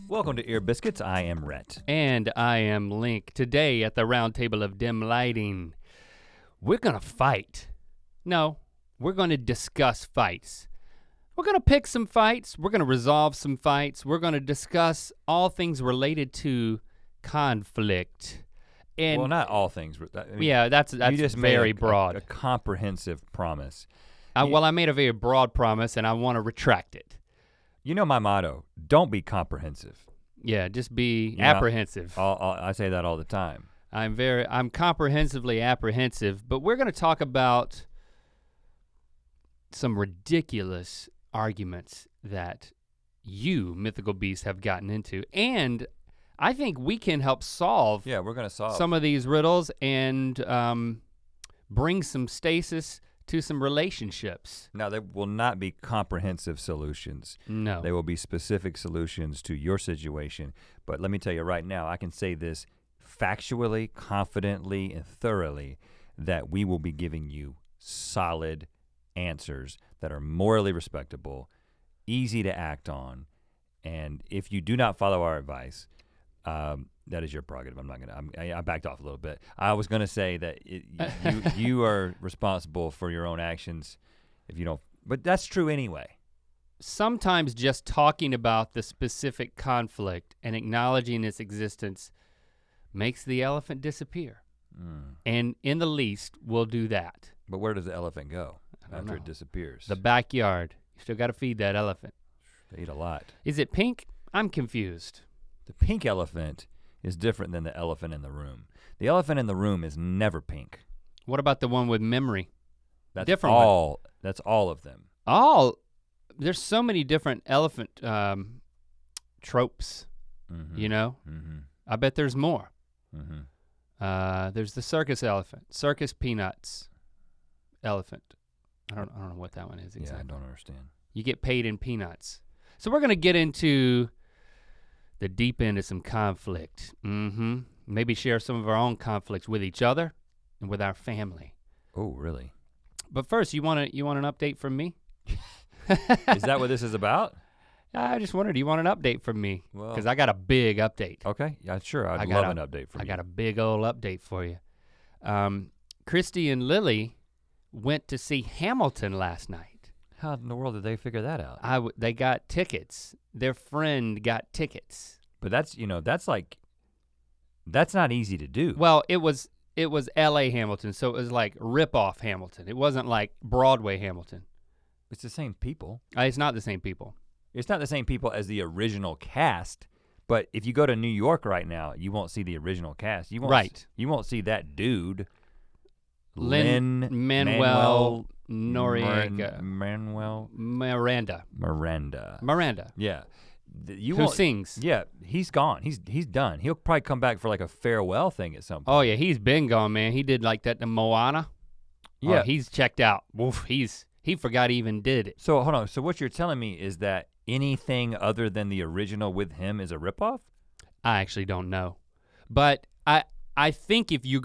Welcome to Ear Biscuits. I am Rhett. And I am Link. Today at the round table of dim lighting, we're gonna fight. No, we're gonna discuss fights. We're gonna pick some fights, we're gonna resolve some fights, we're gonna discuss all things related to conflict. And well, not all things. Yeah, that's just very made broad. A comprehensive promise. Well, I made a very broad promise and I wanna retract it. You know my motto, don't be comprehensive. Yeah, just be apprehensive. I say that all the time. I'm comprehensively apprehensive, but we're gonna talk about some ridiculous arguments that you, Mythical Beasts, have gotten into. And I think we can help solve we're gonna solve some of these riddles and bring some stasis to some relationships. Now, they will not be comprehensive solutions. No. They will be specific solutions to your situation. But let me tell you right now, I can say this factually, confidently, and thoroughly that we will be giving you solid answers that are morally respectable, easy to act on, and if you do not follow our advice, that is your prerogative. I backed off a little bit. I was gonna say that you are responsible for your own actions if you don't, but that's true anyway. Sometimes just talking about the specific conflict and acknowledging its existence makes the elephant disappear. And in the least, we'll do that. But where does the elephant go after it disappears? The backyard. You still gotta feed that elephant. They eat a lot. Is it pink? I'm confused. The pink elephant is different than the elephant in the room. The elephant in the room is never pink. What about the one with memory? That's different all. One. That's all of them. There's so many different elephant tropes. You know. I bet there's more. There's the circus elephant, circus peanuts elephant. I don't know what that one is exactly. Yeah, I don't understand. You get paid in peanuts. So we're gonna get into the deep end of some conflict. Maybe share some of our own conflicts with each other and with our family. Oh, really? But first, you want an update from me? Is that what this is about? I just wondered, do you want an update from me? Well, because I got a big update. Okay, yeah, sure, I'd love an update from you. I got a big old update for you. Christy and Lily went to see Hamilton last night. How in the world did they figure that out? They got tickets. Their friend got tickets. But that's not easy to do. Well, it was LA Hamilton, so it was like rip-off Hamilton. It wasn't like Broadway Hamilton. It's the same people. It's not the same people. It's not the same people as the original cast, but if you go to New York right now, you won't see the original cast. You won't see that dude. Lin-Manuel Noriega. Miranda. Yeah. Who sings? Yeah, he's gone. He's done. He'll probably come back for like a farewell thing at some point. Oh yeah, he's been gone, man. He did like that to Moana. Yeah. Oh, he's checked out. Woof, he forgot he even did it. So hold on, so what you're telling me is that anything other than the original with him is a ripoff? I actually don't know. But I think if you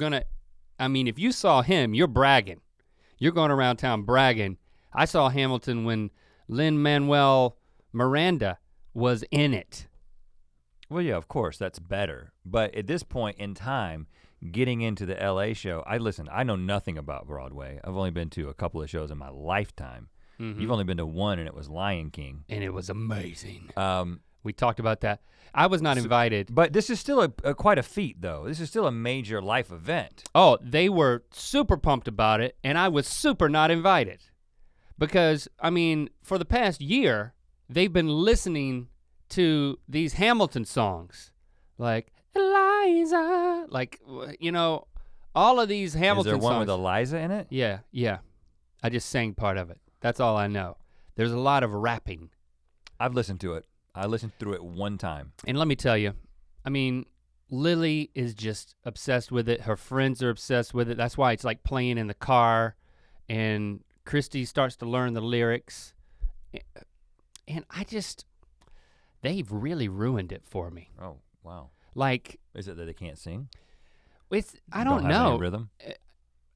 saw him, you're bragging. You're going around town bragging. I saw Hamilton when Lin-Manuel Miranda was in it. Well, yeah, of course, that's better. But at this point in time, getting into the LA show, I know nothing about Broadway. I've only been to a couple of shows in my lifetime. You've only been to one and it was Lion King. And it was amazing. We talked about that. I was not invited. But this is still quite a feat though. This is still a major life event. Oh, they were super pumped about it and I was super not invited. Because, for the past year, they've been listening to these Hamilton songs. Like, Eliza, all of these Hamilton songs. Is there one with Eliza in it? Yeah. I just sang part of it. That's all I know. There's a lot of rapping. I've listened to it. I listened through it one time. And let me tell you, Lily is just obsessed with it. Her friends are obsessed with it. That's why it's like playing in the car and Christy starts to learn the lyrics. And they've really ruined it for me. Oh, wow. Like. Is it that they can't sing? I don't know. Any rhythm?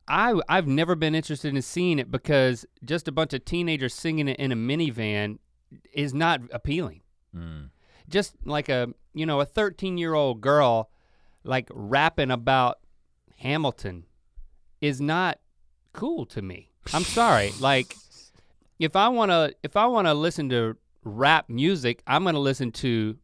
I've never been interested in seeing it because just a bunch of teenagers singing it in a minivan is not appealing. just like a 13-year-old girl like rapping about Hamilton is not cool to me. I'm sorry. Like if I wanna listen to rap music, I'm gonna listen to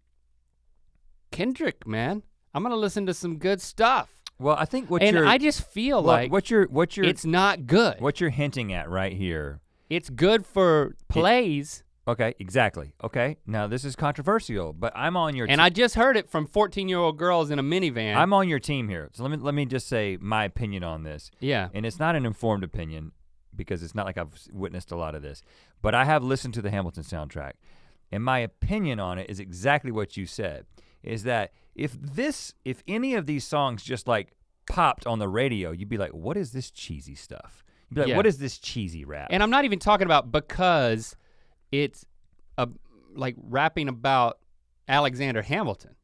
Kendrick, man. I'm gonna listen to some good stuff. Well, I think I just feel like what you're it's not good. What you're hinting at right here. It's good for plays. Okay, exactly. Okay, now this is controversial, but I'm on your team. And I just heard it from 14-year-old girls in a minivan. I'm on your team here. So let me just say my opinion on this. Yeah. And it's not an informed opinion because it's not like I've witnessed a lot of this, but I have listened to the Hamilton soundtrack. And my opinion on it is exactly what you said, is that if any of these songs just like popped on the radio, you'd be like, what is this cheesy stuff? You'd be like, what is this cheesy rap? And I'm not even talking about because it's like rapping about Alexander Hamilton.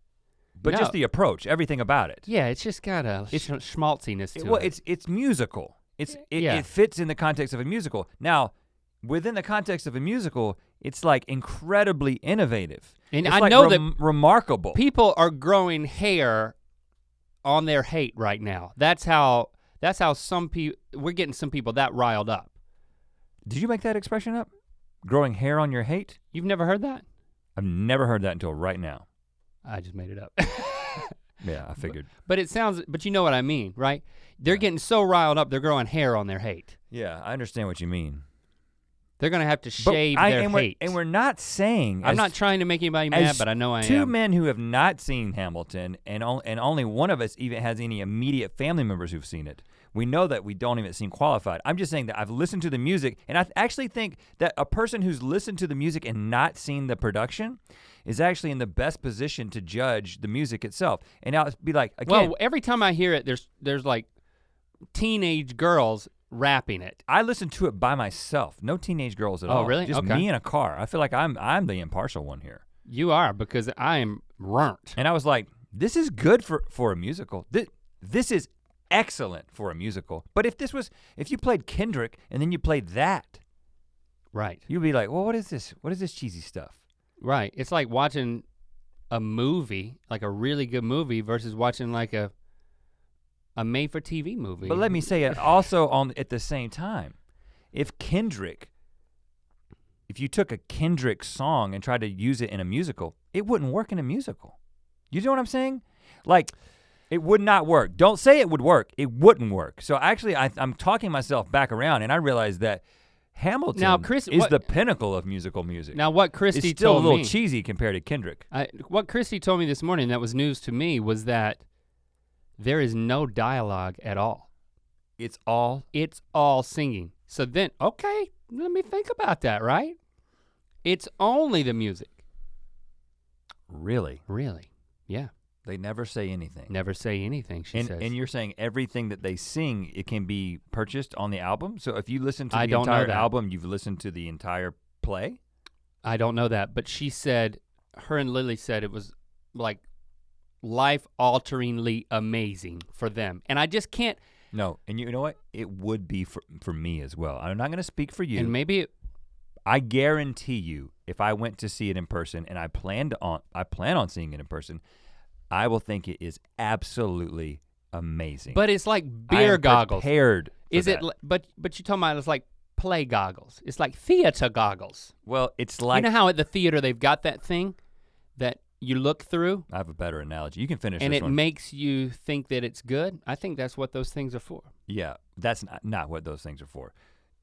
But just the approach, everything about it. Yeah, it's just got a schmaltziness to it. Well, it's musical. It fits in the context of a musical. Now, within the context of a musical, it's like incredibly innovative. And it's I like know that remarkable. People are growing hair on their hate right now. That's how some people, we're getting some people that riled up. Did you make that expression up? Growing hair on your hate? You've never heard that? I've never heard that until right now. I just made it up. Yeah, I figured. But you know what I mean, right? They're getting so riled up, they're growing hair on their hate. Yeah, I understand what you mean. They're gonna have to shave their hate. And we're not saying, I'm not trying to make anybody mad, but I know I am. Two men who have not seen Hamilton, and only one of us even has any immediate family members who've seen it. We know that we don't even seem qualified. I'm just saying that I've listened to the music, and I actually think that a person who's listened to the music and not seen the production is actually in the best position to judge the music itself. And I'll be like, again. Well, every time I hear it, there's like teenage girls rapping it. I listen to it by myself. No teenage girls at all. Oh, really? Just okay. me in a car. I feel like I'm the impartial one here. You are, because I am burnt. And I was like, this is good for a musical. This is excellent for a musical. But if you played Kendrick and then you played that, right, you'd be like, well, what is this? What is this cheesy stuff? Right, it's like watching a movie, like a really good movie versus watching like a made-for-TV movie. But let me say it also at the same time, if you took a Kendrick song and tried to use it in a musical, it wouldn't work in a musical. You know what I'm saying? Like, it would not work. Don't say it would work, it wouldn't work. So actually, I'm talking myself back around, and I realized that Hamilton is the pinnacle of musical music. Now what Christy told me. It's still a little cheesy compared to Kendrick. What Christy told me this morning that was news to me was that there is no dialogue at all. It's all singing. So then, okay, let me think about that, right? It's only the music. Really? Really, yeah. They never say anything. Never say anything, she says. And you're saying everything that they sing, it can be purchased on the album? So if you listen to the entire album, you've listened to the entire play? I don't know that, but she said, her and Lily said it was like life-alteringly amazing for them. And I just can't. No, and you know what? It would be for me as well. I'm not gonna speak for you. And maybe I guarantee you, if I went to see it in person, and I plan on seeing it in person, I will think it is absolutely amazing. But it's like beer goggles. Prepared is that. It? But you're talking about it's like play goggles. It's like theater goggles. Well, it's like, you know how at the theater they've got that thing that you look through? I have a better analogy. You can finish and this one. And it makes you think that it's good? I think that's what those things are for. Yeah, that's not what those things are for.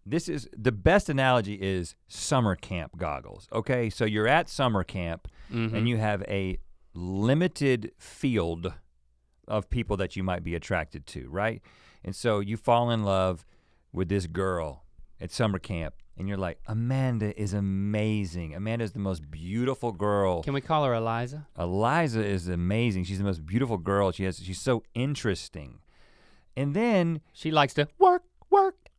The best analogy is summer camp goggles, okay? So you're at summer camp and you have a limited field of people that you might be attracted to, right? And so you fall in love with this girl at summer camp and you're like, Amanda is amazing. Amanda's the most beautiful girl. Can we call her Eliza? Eliza is amazing. She's the most beautiful girl. She's so interesting. And then she likes to work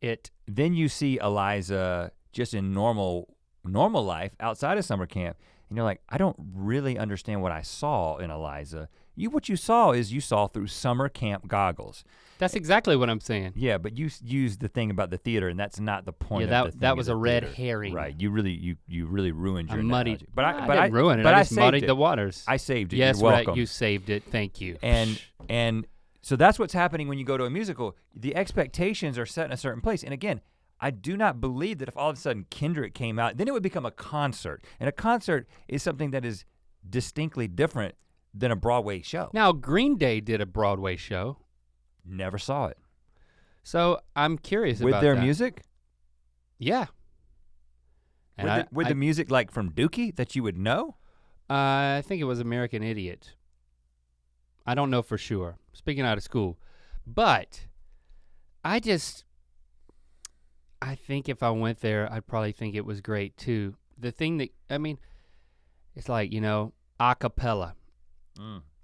it. Then you see Eliza just in normal normal life outside of summer camp, and you're like, I don't really understand what I saw in Eliza. What you saw is you saw through summer camp goggles. That's exactly what I'm saying. Yeah, but you used the thing about the theater, and that's not the point of the thing. That was a red theater. herring. Right, you really ruined your muddied. analogy. But I didn't ruin it, I just muddied the waters. I saved it, yes, you're welcome. Rhett, you saved it, thank you. And so that's what's happening when you go to a musical. The expectations are set in a certain place. And again, I do not believe that if all of a sudden Kendrick came out, then it would become a concert. And a concert is something that is distinctly different than a Broadway show. Now, Green Day did a Broadway show. Never saw it. So I'm curious about that. With their music? Yeah. And with the music like from Dookie that you would know? I think it was American Idiot. I don't know for sure, speaking out of school. But I think if I went there, I'd probably think it was great too. The thing that, it's like, a cappella.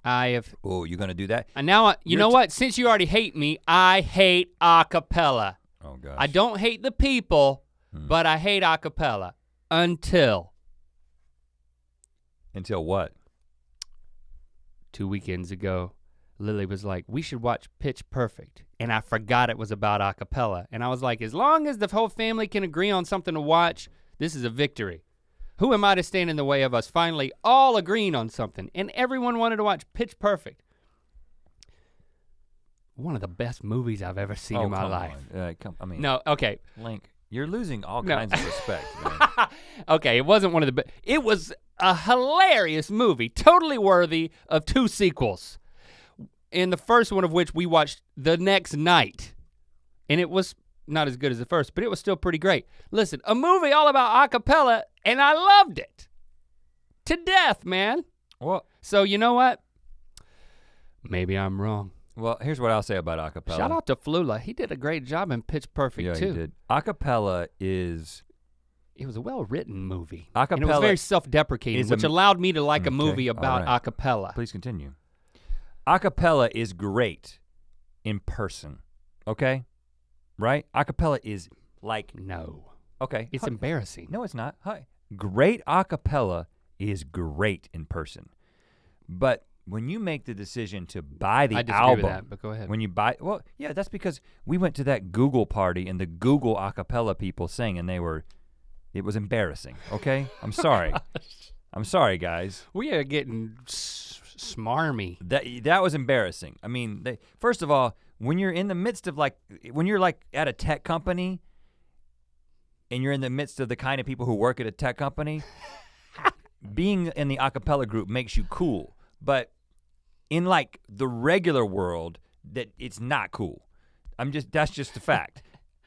Oh, you're gonna do that? And now, you know what? Since you already hate me, I hate a cappella. Oh gosh. I don't hate the people, but I hate a cappella until. Until what? 2 weekends ago, Lily was like, we should watch Pitch Perfect. And I forgot it was about a cappella. And I was like, as long as the whole family can agree on something to watch, this is a victory. Who am I to stand in the way of us finally all agreeing on something? And everyone wanted to watch Pitch Perfect. One of the best movies I've ever seen in my life. No, okay. Link, you're losing all kinds of respect, man. Okay, it wasn't one of the best. It was a hilarious movie, totally worthy of 2 sequels. And the first one of which we watched the next night. And it was not as good as the first, but it was still pretty great. Listen, a movie all about a cappella, and I loved it. To death, man. Well, so you know what? Maybe I'm wrong. Well, here's what I'll say about a cappella. Shout out to Flula. He did a great job in Pitch Perfect too. Yeah, he did. A cappella is... It was a well-written movie. A cappella, and it was very self-deprecating, which allowed me to like a movie about a cappella. Please continue. A cappella is great in person, okay? Right? A cappella is like... No. Okay. It's embarrassing. No, it's not. Hi. Great a cappella is great in person. But when you make the decision to buy the album... I disagree with that, but go ahead. When you buy, well, yeah, that's because we went to that Google party and the Google a cappella people sang and it was embarrassing, okay? I'm sorry. I'm sorry, guys. We are getting smarmy. That was embarrassing. First of all, when you're in the midst of when you're at a tech company and you're in the midst of the kind of people who work at a tech company, being in the a cappella group makes you cool. But in the regular world, that it's not cool. That's just a fact.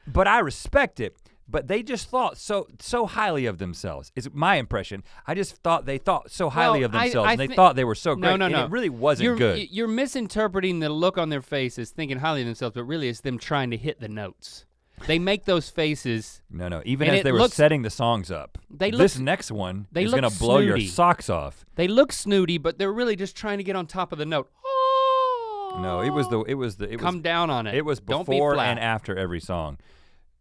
But I respect it. But they just thought so highly of themselves. Is my impression. I just thought they thought so highly of themselves and they thought they were so great. No. It really wasn't good. You're misinterpreting the look on their face as thinking highly of themselves, but really it's them trying to hit the notes. They make those faces. No, even as they were setting the songs up. This next one is gonna blow your socks off. They look snooty, but they're really just trying to get on top of the note. No, it was come down on it. It was before and after every song.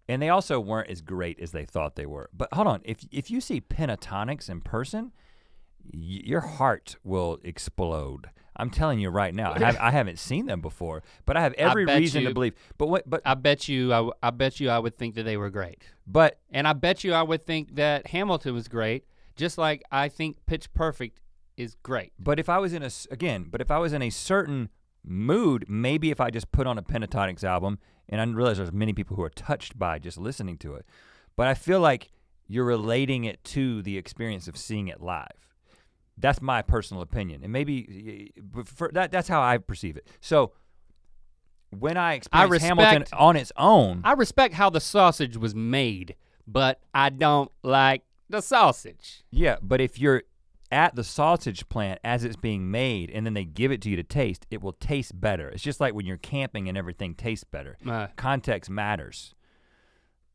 And they also weren't as great as they thought they were. But hold on, if you see Pentatonics in person, your heart will explode. I'm telling you right now. I haven't seen them before, but I have every reason to believe. But I bet you I would think that they were great. And I bet you I would think that Hamilton was great, just like I think Pitch Perfect is great. But if I was in a certain mood, maybe if I just put on a Pentatonics album, and I realize there's many people who are touched by just listening to it, but I feel like you're relating it to the experience of seeing it live. That's my personal opinion, and maybe that's how I perceive it. So when I experience Hamilton on its own, I respect how the sausage was made, but I don't like the sausage. Yeah, but if you're at the sausage plant as it's being made and then they give it to you to taste, it will taste better. It's just like when you're camping and everything tastes better. Context matters.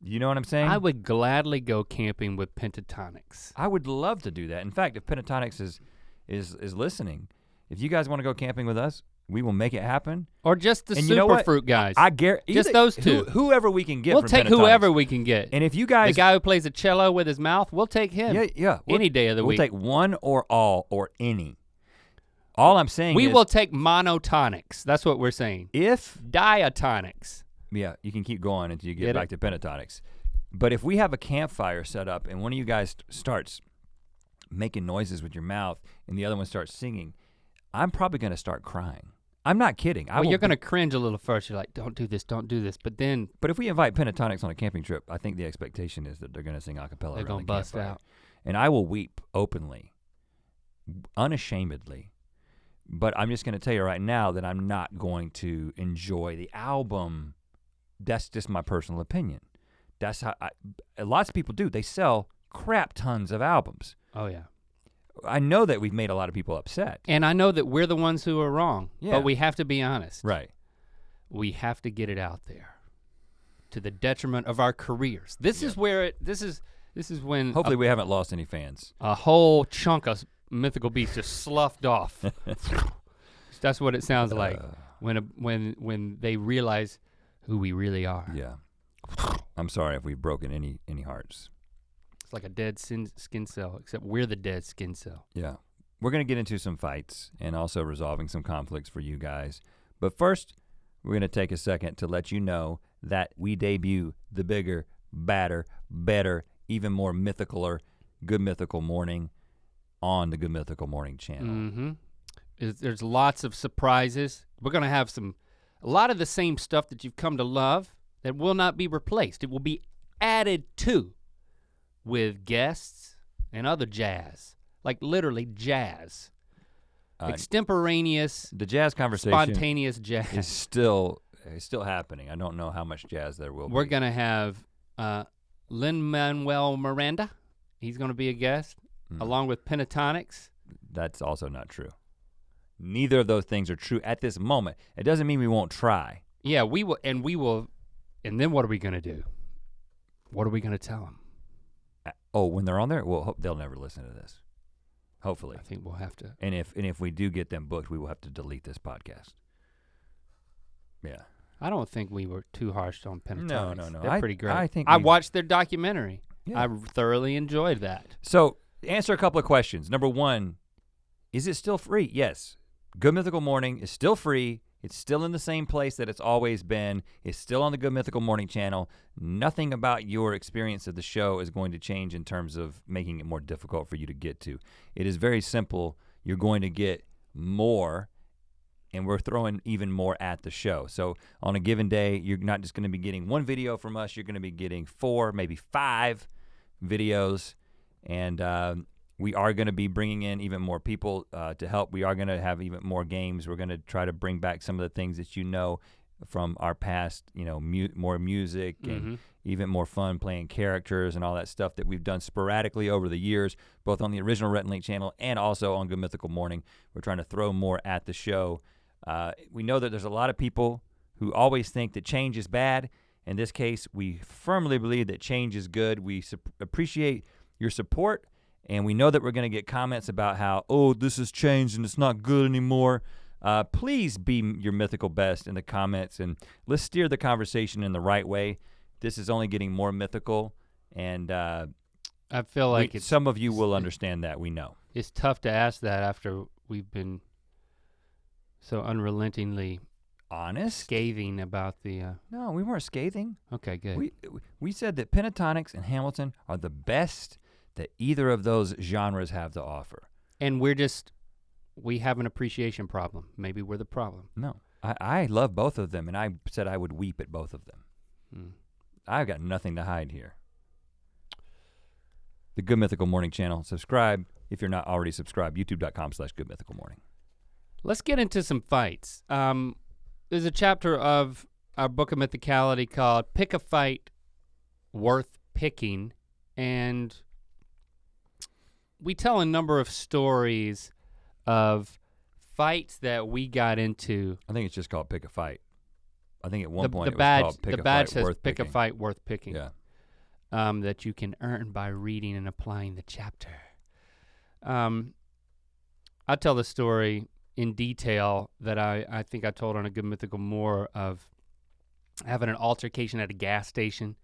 You know what I'm saying? I would gladly go camping with Pentatonics. I would love to do that. In fact, if Pentatonics is listening, if you guys want to go camping with us, We will make it happen. Or just the And you know what? fruit guys. I guarantee just those two. Whoever we can get. We'll from take Pentatonics. whoever we can get. And if you guys, the guy who plays a cello with his mouth, we'll take him. Yeah. Any day of the week. We'll take one or all or any. All I'm saying we is. will take monotonics. That's what we're saying. If. Diatonics. Yeah, you can keep going until you get back to pentatonics. But if we have a campfire set up and one of you guys starts making noises with your mouth and the other one starts singing, I'm probably gonna start crying. I'm not kidding. Well, you're gonna cringe a little first. You're like, don't do this. But then. But if we invite pentatonics on a camping trip, I think the expectation is that they're gonna sing a cappella. They're gonna bust out. And I will weep openly, unashamedly. But I'm just gonna tell you right now that I'm not going to enjoy the album. That's just my personal opinion. That's how lots of people do. They sell crap tons of albums. Oh yeah. I know that we've made a lot of people upset. And I know that we're the ones who are wrong, Yeah. but we have to be honest. Right. We have to get it out there to the detriment of our careers. This is where this is when hopefully we haven't lost any fans. A whole chunk of Mythical Beasts just sloughed off. That's what it sounds like when they realize who we really are. Yeah. I'm sorry if we've broken any hearts. It's like a dead skin cell, except we're the dead skin cell. Yeah. We're gonna get into some fights and also resolving some conflicts for you guys. But first, we're gonna take a second to let you know that we debut the bigger, badder, better, even more mythicaler Good Mythical Morning on the Good Mythical Morning channel. Mm-hmm. There's lots of surprises. We're gonna have a lot of the same stuff that you've come to love that will not be replaced. It will be added to with guests and other jazz, like literally jazz. Extemporaneous, the jazz conversation spontaneous jazz. is still happening. I don't know how much jazz there will be. We're gonna have Lin-Manuel Miranda. He's gonna be a guest, along with Pentatonics. That's also not true. Neither of those things are true at this moment. It doesn't mean we won't try. Yeah, we will, and then what are we gonna do? What are we gonna tell them? Oh, when they're on there, well, they'll never listen to this. Hopefully. I think we'll have to. And if we do get them booked, we will have to delete this podcast. Yeah. I don't think we were too harsh on Pentatonics. No. They're pretty great. I I watched their documentary. Yeah. I thoroughly enjoyed that. So, answer a couple of questions. Number one, is it still free? Yes. Good Mythical Morning is still free. It's still in the same place that it's always been. It's still on the Good Mythical Morning channel. Nothing about your experience of the show is going to change in terms of making it more difficult for you to get to. It is very simple. You're going to get more, and we're throwing even more at the show. So on a given day, you're not just gonna be getting one video from us, you're gonna be getting 4, maybe 5 videos, and we are gonna be bringing in even more people to help. We are gonna have even more games. We're gonna try to bring back some of the things that you know from our past, more music and even more fun playing characters and all that stuff that we've done sporadically over the years, both on the original Rhett Link channel and also on Good Mythical Morning. We're trying to throw more at the show. We know that there's a lot of people who always think that change is bad. In this case, we firmly believe that change is good. We appreciate your support, and we know that we're gonna get comments about how, oh, this has changed and it's not good anymore. Please be your mythical best in the comments, and let's steer the conversation in the right way. This is only getting more mythical, and I feel like some of you will understand that, we know. It's tough to ask that after we've been so unrelentingly honest, scathing about the. No, we weren't scathing. Okay, good. We said that Pentatonics and Hamilton are the best that either of those genres have to offer. And we have an appreciation problem. Maybe we're the problem. No, I love both of them, and I said I would weep at both of them. I've got nothing to hide here. The Good Mythical Morning channel. Subscribe if you're not already subscribed. YouTube.com/GoodMythicalMorning. Let's get into some fights. There's a chapter of our book of mythicality called Pick a Fight Worth Picking, and we tell a number of stories of fights that we got into. I think it's just called Pick a Fight. I think at one point it was called Pick a Fight Worth Picking. Pick a Fight Worth Picking. Yeah. That you can earn by reading and applying the chapter. I'll tell the story in detail that I think I told on a Good Mythical More of having an altercation at a gas station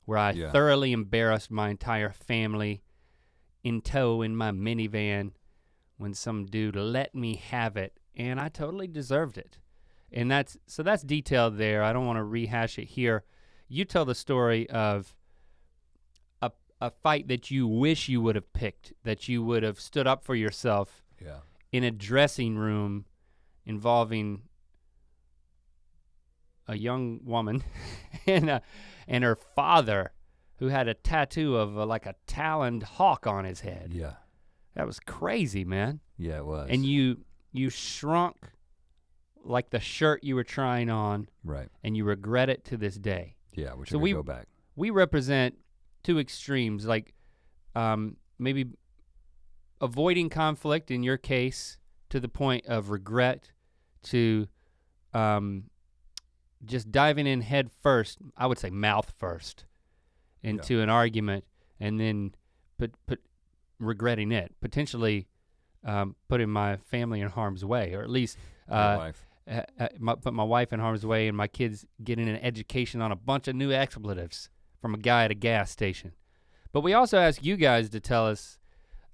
where I thoroughly embarrassed my entire family in tow in my minivan when some dude let me have it, and I totally deserved it. And that's detailed there. I don't want to rehash it here. You tell the story of a fight that you wish you would have picked, that you would have stood up for yourself in a dressing room involving a young woman and her father, who had a tattoo of like a taloned hawk on his head. Yeah. That was crazy, man. Yeah, it was. And you shrunk like the shirt you were trying on. Right. And you regret it to this day. Yeah, we should go back. We represent two extremes, like maybe avoiding conflict in your case to the point of regret, to just diving in head first, I would say mouth first, into an argument, and then put regretting it, potentially putting my family in harm's way, or at least put my wife in harm's way and my kids getting an education on a bunch of new expletives from a guy at a gas station. But we also ask you guys to tell us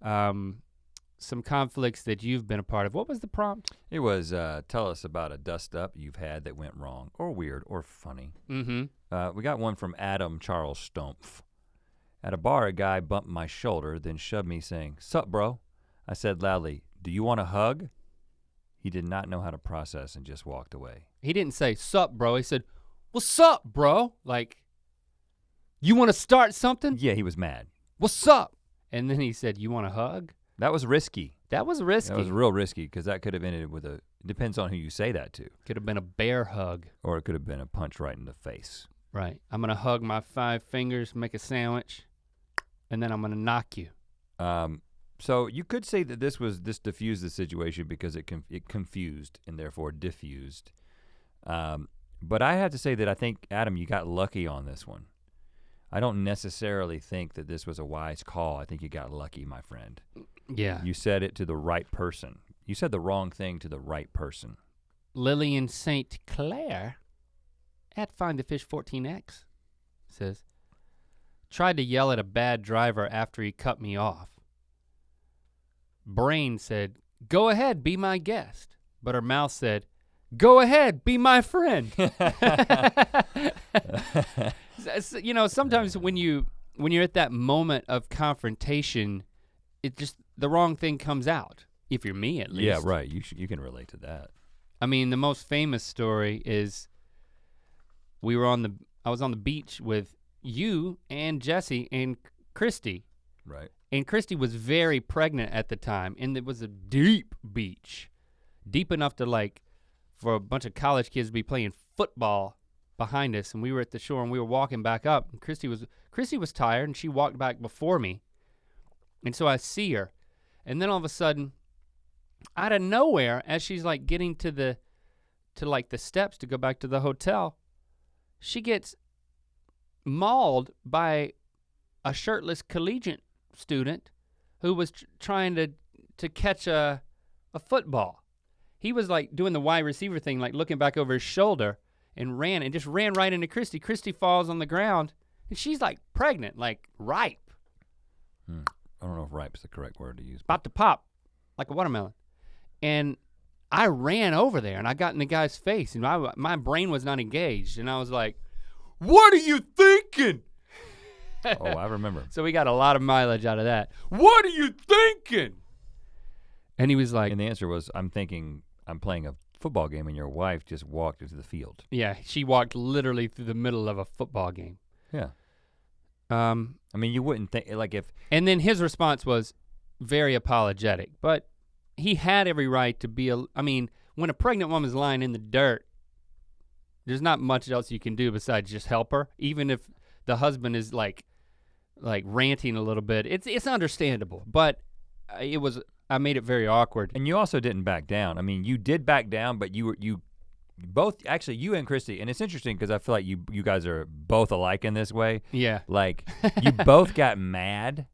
some conflicts that you've been a part of. What was the prompt? It was tell us about a dust up you've had that went wrong, or weird, or funny. We got one from Adam Charles Stumpf. At a bar, a guy bumped my shoulder, then shoved me saying, "Sup, bro?" I said loudly, "Do you want a hug?" He did not know how to process and just walked away. He didn't say, "Sup, bro." He said, "What's up, bro?" Like, you want to start something? Yeah, he was mad. "What's up?" And then he said, "You want a hug?" That was risky. That was risky. That was real risky, because that could have ended with it depends on who you say that to. Could have been a bear hug. Or it could have been a punch right in the face. Right. I'm gonna hug my 5 fingers, make a sandwich, and then I'm gonna knock you. So you could say that this diffused the situation because it confused and therefore diffused. But I have to say that I think, Adam, you got lucky on this one. I don't necessarily think that this was a wise call. I think you got lucky, my friend. Yeah. You said it to the right person. You said the wrong thing to the right person. Lillian St. Clair at Find the Fish 14X says, tried to yell at a bad driver after he cut me off. Brain said, "Go ahead, be my guest." But her mouth said, "Go ahead, be my friend." You know, sometimes when you're at that moment of confrontation, it just, the wrong thing comes out. If you're me, at least. Yeah, right. You can relate to that. I mean, the most famous story is I was on the beach with you and Jesse and Christy. Right. And Christy was very pregnant at the time, and it was a deep beach. Deep enough to, like, for a bunch of college kids to be playing football behind us, and we were at the shore and we were walking back up, and Christy was tired and she walked back before me. And so I see her, and then all of a sudden, out of nowhere, as she's like getting to the steps to go back to the hotel, she gets mauled by a shirtless collegiate student who was trying to catch a football. He was like doing the wide receiver thing, like looking back over his shoulder, and just ran right into Christy. Christy falls on the ground, and she's like pregnant, like ripe. I don't know if ripe is the correct word to use. About to pop, like a watermelon. And I ran over there, and I got in the guy's face, and my brain was not engaged, and I was like, "What are you thinking?" Oh, I remember. So we got a lot of mileage out of that. "What are you thinking?" And he was like. And the answer was, I'm thinking I'm playing a football game and your wife just walked into the field. Yeah, she walked literally through the middle of a football game. Yeah. I mean, you wouldn't think, like if. And then his response was very apologetic, but he had every right to be, I mean, when a pregnant woman's lying in the dirt, there's not much else you can do besides just help her. Even if the husband is like ranting a little bit, it's understandable, but I made it very awkward. And you also didn't back down. I mean, you did back down, but you both, actually you and Christy, and it's interesting because I feel like you guys are both alike in this way. Yeah. Like, you both got mad.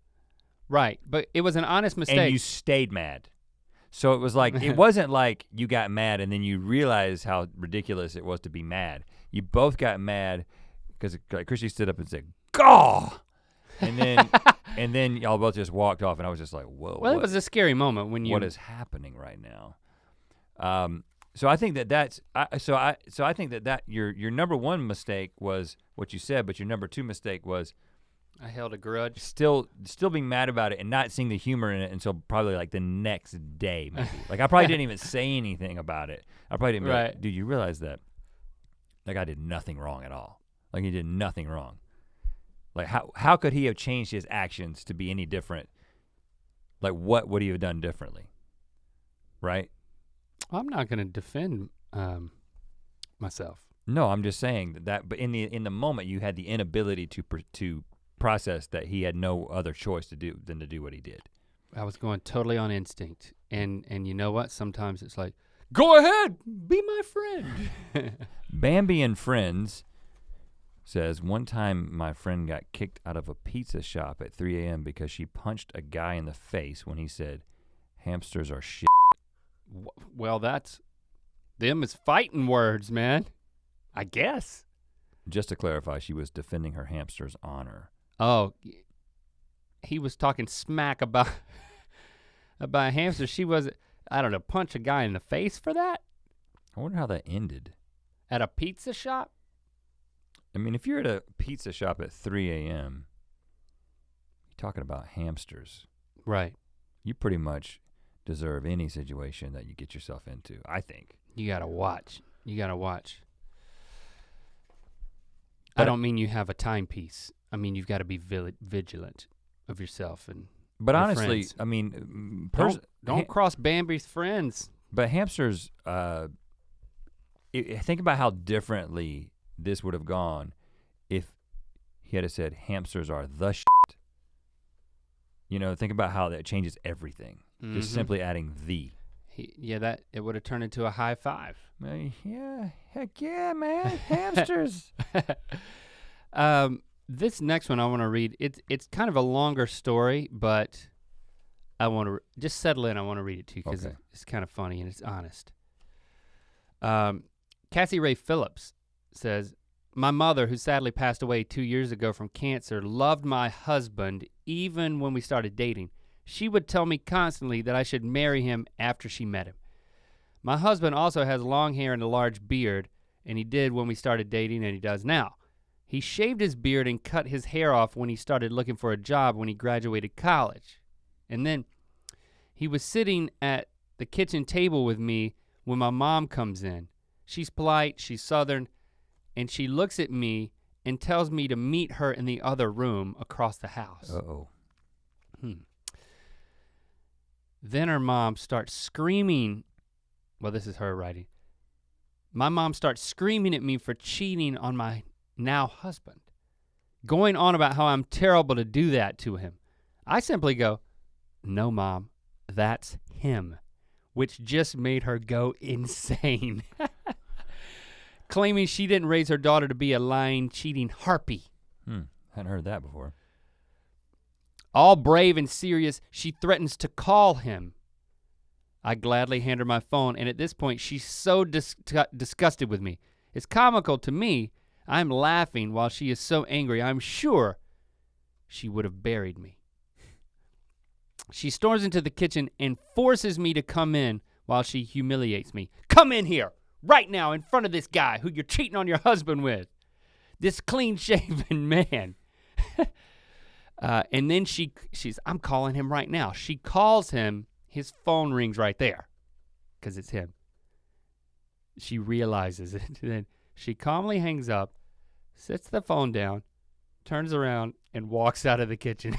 Right, but it was an honest mistake. And you stayed mad. So it was like, it wasn't like you got mad and then you realized how ridiculous it was to be mad. You both got mad because Christy stood up and said, "Gaw!" And then y'all both just walked off and I was just like, whoa. Well, it was a scary moment when you. What is happening right now? So I think that's I think that your number one mistake was what you said, but your number two mistake was I held a grudge. Still being mad about it and not seeing the humor in it until probably like the next day, maybe. Like I probably didn't even say anything about it. I probably didn't be like, dude, you realize that like I did nothing wrong at all. Like he did nothing wrong. Like how could he have changed his actions to be any different? Like what would he have done differently? Right? I'm not gonna defend myself. No, I'm just saying that but in the moment you had the inability to process that he had no other choice to do than to do what he did. I was going totally on instinct. And you know what? Sometimes it's like, go ahead, be my friend. Bambi and Friends says, one time my friend got kicked out of a pizza shop at 3 a.m. because she punched a guy in the face when he said, hamsters are shit. Well, that's, them is fighting words, man. I guess. Just to clarify, she was defending her hamster's honor. Oh, he was talking smack about a hamster. She was, I don't know, punch a guy in the face for that? I wonder how that ended. At a pizza shop? I mean, if you're at a pizza shop at 3 a.m., you're talking about hamsters. Right. You pretty much deserve any situation that you get yourself into, I think. You gotta watch. But I don't mean you have a timepiece. I mean, you've got to be vigilant of yourself and But your honestly, friends. I mean, don't cross Bambi's friends. But hamsters, think about how differently this would have gone if he had said hamsters are the shit. You know, think about how that changes everything. Mm-hmm. Just simply adding the. That it would have turned into a high five. Yeah, heck yeah, man, hamsters. This next one I want to read. It's kind of a longer story, but I want to just settle in. I want to read it to you because it's kind of funny and it's honest. Cassie Ray Phillips says, my mother, who sadly passed away 2 years ago from cancer, loved my husband even when we started dating. She would tell me constantly that I should marry him after she met him. My husband also has long hair and a large beard, and he did when we started dating and he does now. He shaved his beard and cut his hair off when he started looking for a job when he graduated college. And then he was sitting at the kitchen table with me when my mom comes in. She's polite, she's Southern, and she looks at me and tells me to meet her in the other room across the house. Uh-oh. Then her mom starts screaming. Well, this is her writing. My mom starts screaming at me for cheating on my now husband, going on about how I'm terrible to do that to him. I simply go, no, Mom, that's him, which just made her go insane. Claiming she didn't raise her daughter to be a lying, cheating harpy. Hadn't heard that before. All brave and serious, she threatens to call him. I gladly hand her my phone, and at this point, she's so disgusted with me. It's comical to me. I'm laughing while she is so angry. I'm sure she would have buried me. She storms into the kitchen and forces me to come in while she humiliates me. Come in here, right now, in front of this guy who you're cheating on your husband with. This clean-shaven man. And then she's, I'm calling him right now. She calls him, his phone rings right there, because it's him. She realizes it, then she calmly hangs up, sets the phone down, turns around, and walks out of the kitchen.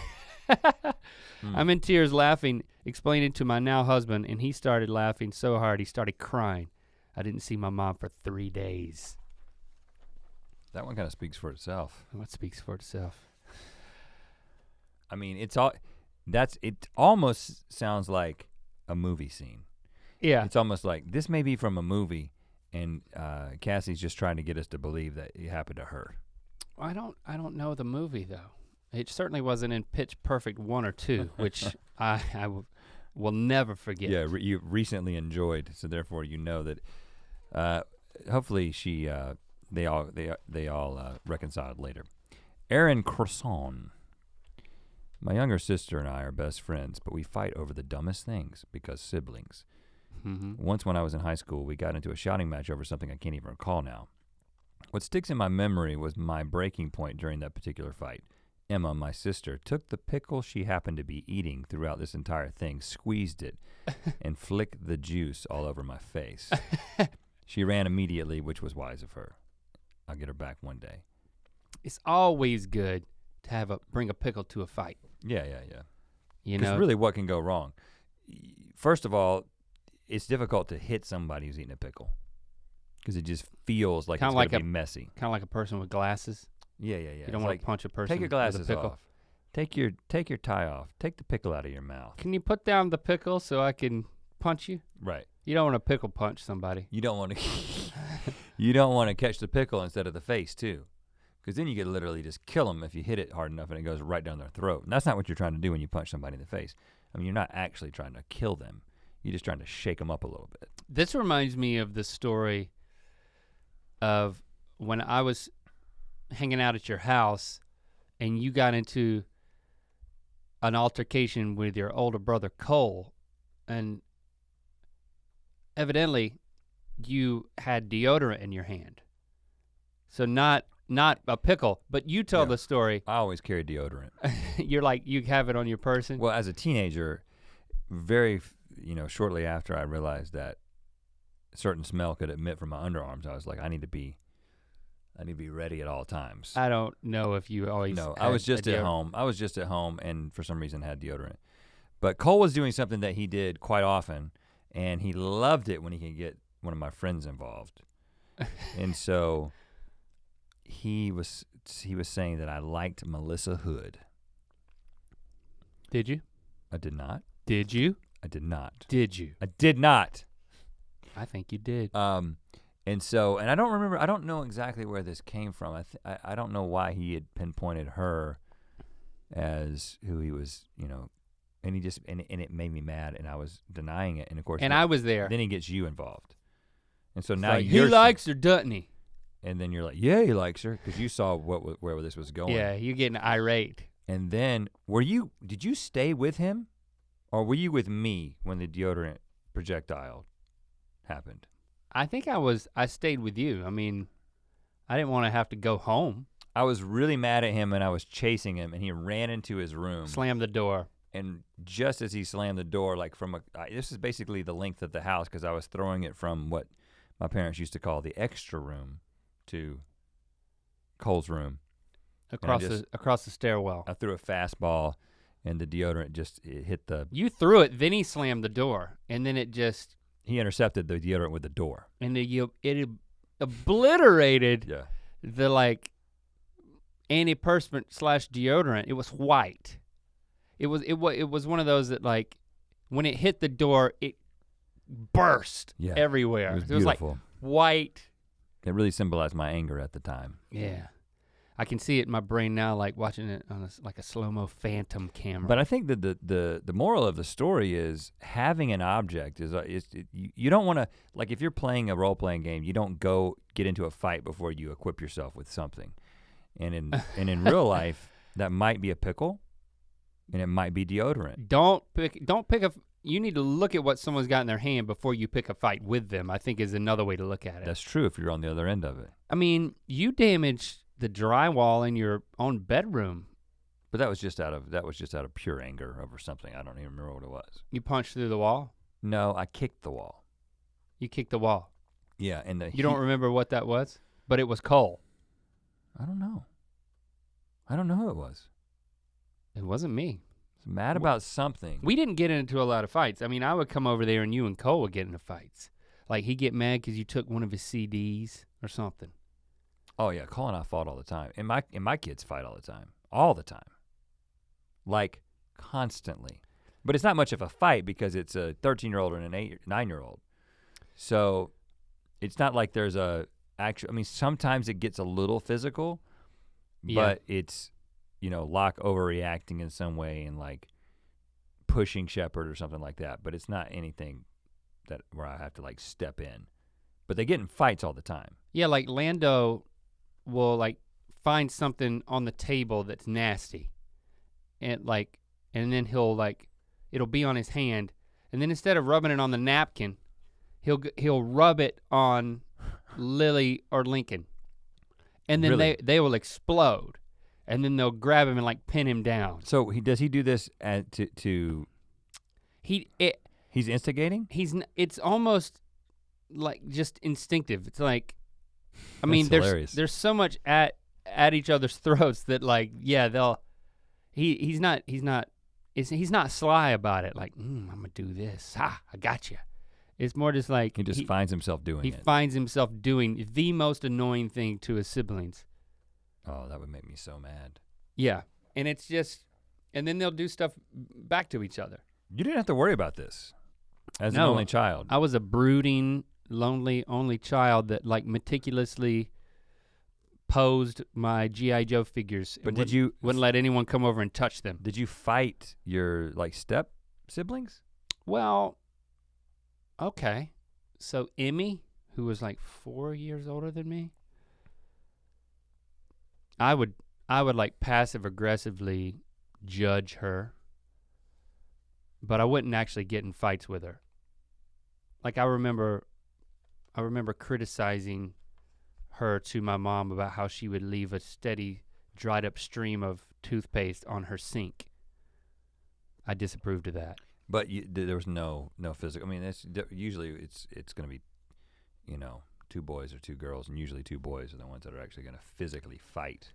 I'm in tears laughing, explaining to my now husband, and he started laughing so hard he started crying. I didn't see my mom for 3 days. That one kind of speaks for itself. What speaks for itself? I mean, it almost sounds like a movie scene. Yeah. It's almost like this may be from a movie and Cassie's just trying to get us to believe that it happened to her. I don't know the movie though. It certainly wasn't in Pitch Perfect 1 or 2, which I will never forget. Yeah, you recently enjoyed, so therefore you know that. Hopefully they all reconciled later. Aaron Cresson. My younger sister and I are best friends, but we fight over the dumbest things because siblings. Once when I was in high school, we got into a shouting match over something I can't even recall now. What sticks in my memory was my breaking point during that particular fight. Emma, my sister, took the pickle she happened to be eating throughout this entire thing, squeezed it, and flicked the juice all over my face. She ran immediately, which was wise of her. I'll get her back one day. It's always good to bring a pickle to a fight. Yeah. You know? Because really what can go wrong? First of all, it's difficult to hit somebody who's eating a pickle because it just feels like it's gonna be messy. Kind of like a person with glasses. Yeah. You don't want to punch a person take your glasses with a pickle. off. Take your tie off. Take the pickle out of your mouth. Can you put down the pickle so I can punch you? Right. You don't want to pickle punch somebody. You don't want to you don't want to catch the pickle instead of the face too. Because then you could literally just kill them if you hit it hard enough and it goes right down their throat. And that's not what you're trying to do when you punch somebody in the face. I mean, you're not actually trying to kill them. You're just trying to shake them up a little bit. This reminds me of the story of when I was hanging out at your house and you got into an altercation with your older brother Cole, and evidently you had deodorant in your hand. So not a pickle, but you tell the story. I always carry deodorant. You're like, you have it on your person? Well, as a teenager, shortly after I realized that a certain smell could emit from my underarms, I was like, I need to be ready at all times. I don't know if you always. No, I was just at home. I was just at home and for some reason had deodorant. But Cole was doing something that he did quite often, and he loved it when he could get one of my friends involved. And so he was saying that I liked Melissa Hood. Did you? I did not. Did you? I did not. Did you? I did not. I think you did. And I don't know exactly where this came from. I don't know why he had pinpointed her as who he was, and he just, and it made me mad and I was denying it. And of course, I was there. Then he gets you involved. And so It's now like, he likes her, doesn't he? And then you're like, yeah, he likes her, because you saw where this was going. Yeah, you're getting irate. And then did you stay with him? Or were you with me when the deodorant projectile happened? I think I stayed with you. I mean, I didn't want to have to go home. I was really mad at him and I was chasing him and he ran into his room. Slammed the door. And just as he slammed the door, like this is basically the length of the house because I was throwing it from what my parents used to call the extra room to Cole's room. Across the stairwell. I threw a fastball and the deodorant it hit the... You threw it, then he slammed the door, and then it just... He intercepted the deodorant with the door. And it obliterated the antiperspirant / deodorant. It was white. It was one of those that when it hit the door, it burst everywhere. It was beautiful. Like white. It really symbolized my anger at the time. Yeah. I can see it in my brain now, like watching it on a slow-mo phantom camera. But I think that the moral of the story is having an object you don't want to, like if you're playing a role-playing game, you don't go get into a fight before you equip yourself with something. And in real life, that might be a pickle, and it might be deodorant. Don't pick you need to look at what someone's got in their hand before you pick a fight with them, I think is another way to look at it. That's true if you're on the other end of it. I mean, you damaged the drywall in your own bedroom. But that was just out of pure anger over something. I don't even remember what it was. You punched through the wall? No, I kicked the wall. You kicked the wall? Yeah, and you don't remember what that was? But it was Cole. I don't know. I don't know who it was. It wasn't me. I was mad about something. We didn't get into a lot of fights. I mean, I would come over there and you and Cole would get into fights. Like he'd get mad because you took one of his CDs or something. Oh yeah, Cole and I fought all the time. And my kids fight all the time. All the time. Like constantly. But it's not much of a fight because it's a 13-year-old and an 9-year-old. So it's not like there's sometimes it gets a little physical, but it's, Locke overreacting in some way and like pushing shepherd or something like that, but it's not anything that where I have to like step in. But they get in fights all the time. Yeah, like Lando will like find something on the table that's nasty, and then he'll like, it'll be on his hand, and then instead of rubbing it on the napkin, he'll rub it on Lily or Lincoln, and then Really? they will explode, and then they'll grab him and like pin him down. So does he do this he's instigating? It's almost like just instinctive. It's like, I That's mean, hilarious. there's so much at each other's throats that like, yeah, he's not sly about it. Like, I'm gonna do this. Ha, I got you. It's more just like He just finds himself doing it. He finds himself doing the most annoying thing to his siblings. Oh, that would make me so mad. Yeah, and it's just, and then they'll do stuff back to each other. You didn't have to worry about this as an No, only child. I was a brooding, lonely, only child that like meticulously posed my G.I. Joe figures. But and wouldn't let anyone come over and touch them. Did you fight your like step siblings? Well, okay. So Emmy, who was like 4 years older than me, I would like passive aggressively judge her, but I wouldn't actually get in fights with her. Like I remember criticizing her to my mom about how she would leave a steady dried up stream of toothpaste on her sink. I disapproved of that. But there was no physical. I mean, usually it's going to be, two boys or two girls, and usually two boys are the ones that are actually going to physically fight.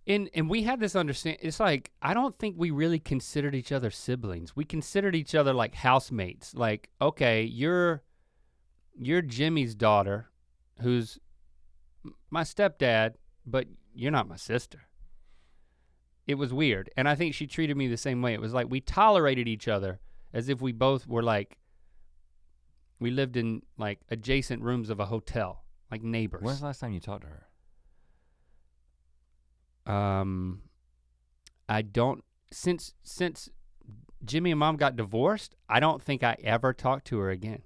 And we had this understanding. It's like I don't think we really considered each other siblings. We considered each other like housemates. Like, okay, you're Jimmy's daughter, who's my stepdad, but you're not my sister. It was weird, and I think she treated me the same way. It was like we tolerated each other as if we both were like, we lived in like adjacent rooms of a hotel, like neighbors. When's the last time you talked to her? I don't, since Jimmy and Mom got divorced, I don't think I ever talked to her again.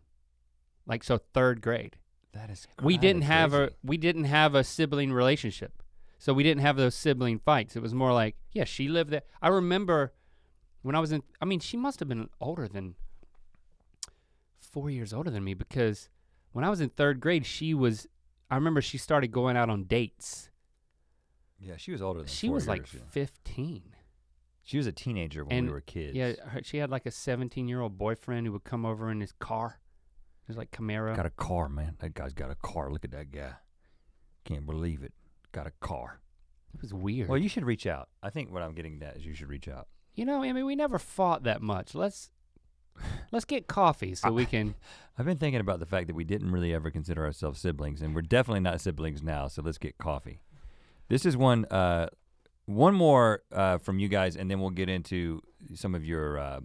Like, so 3rd grade. That is We didn't crazy. have a sibling relationship. So we didn't have those sibling fights. It was more like, yeah, she lived there. I remember when I was she must have been 4 years older than me, because when I was in 3rd grade, I remember she started going out on dates. Yeah, she was older than She 4 was years, like yeah. 15. She was a teenager when we were kids. Yeah, she had like a 17-year-old boyfriend who would come over in his car. It was like Camaro. Got a car, man. That guy's got a car. Look at that guy. Can't believe it. Got a car. It was weird. Well, you should reach out. I think what I'm getting at is you should reach out. We never fought that much. Let's get coffee so we can. I've been thinking about the fact that we didn't really ever consider ourselves siblings, and we're definitely not siblings now, so let's get coffee. This is one more from you guys, and then we'll get into some of your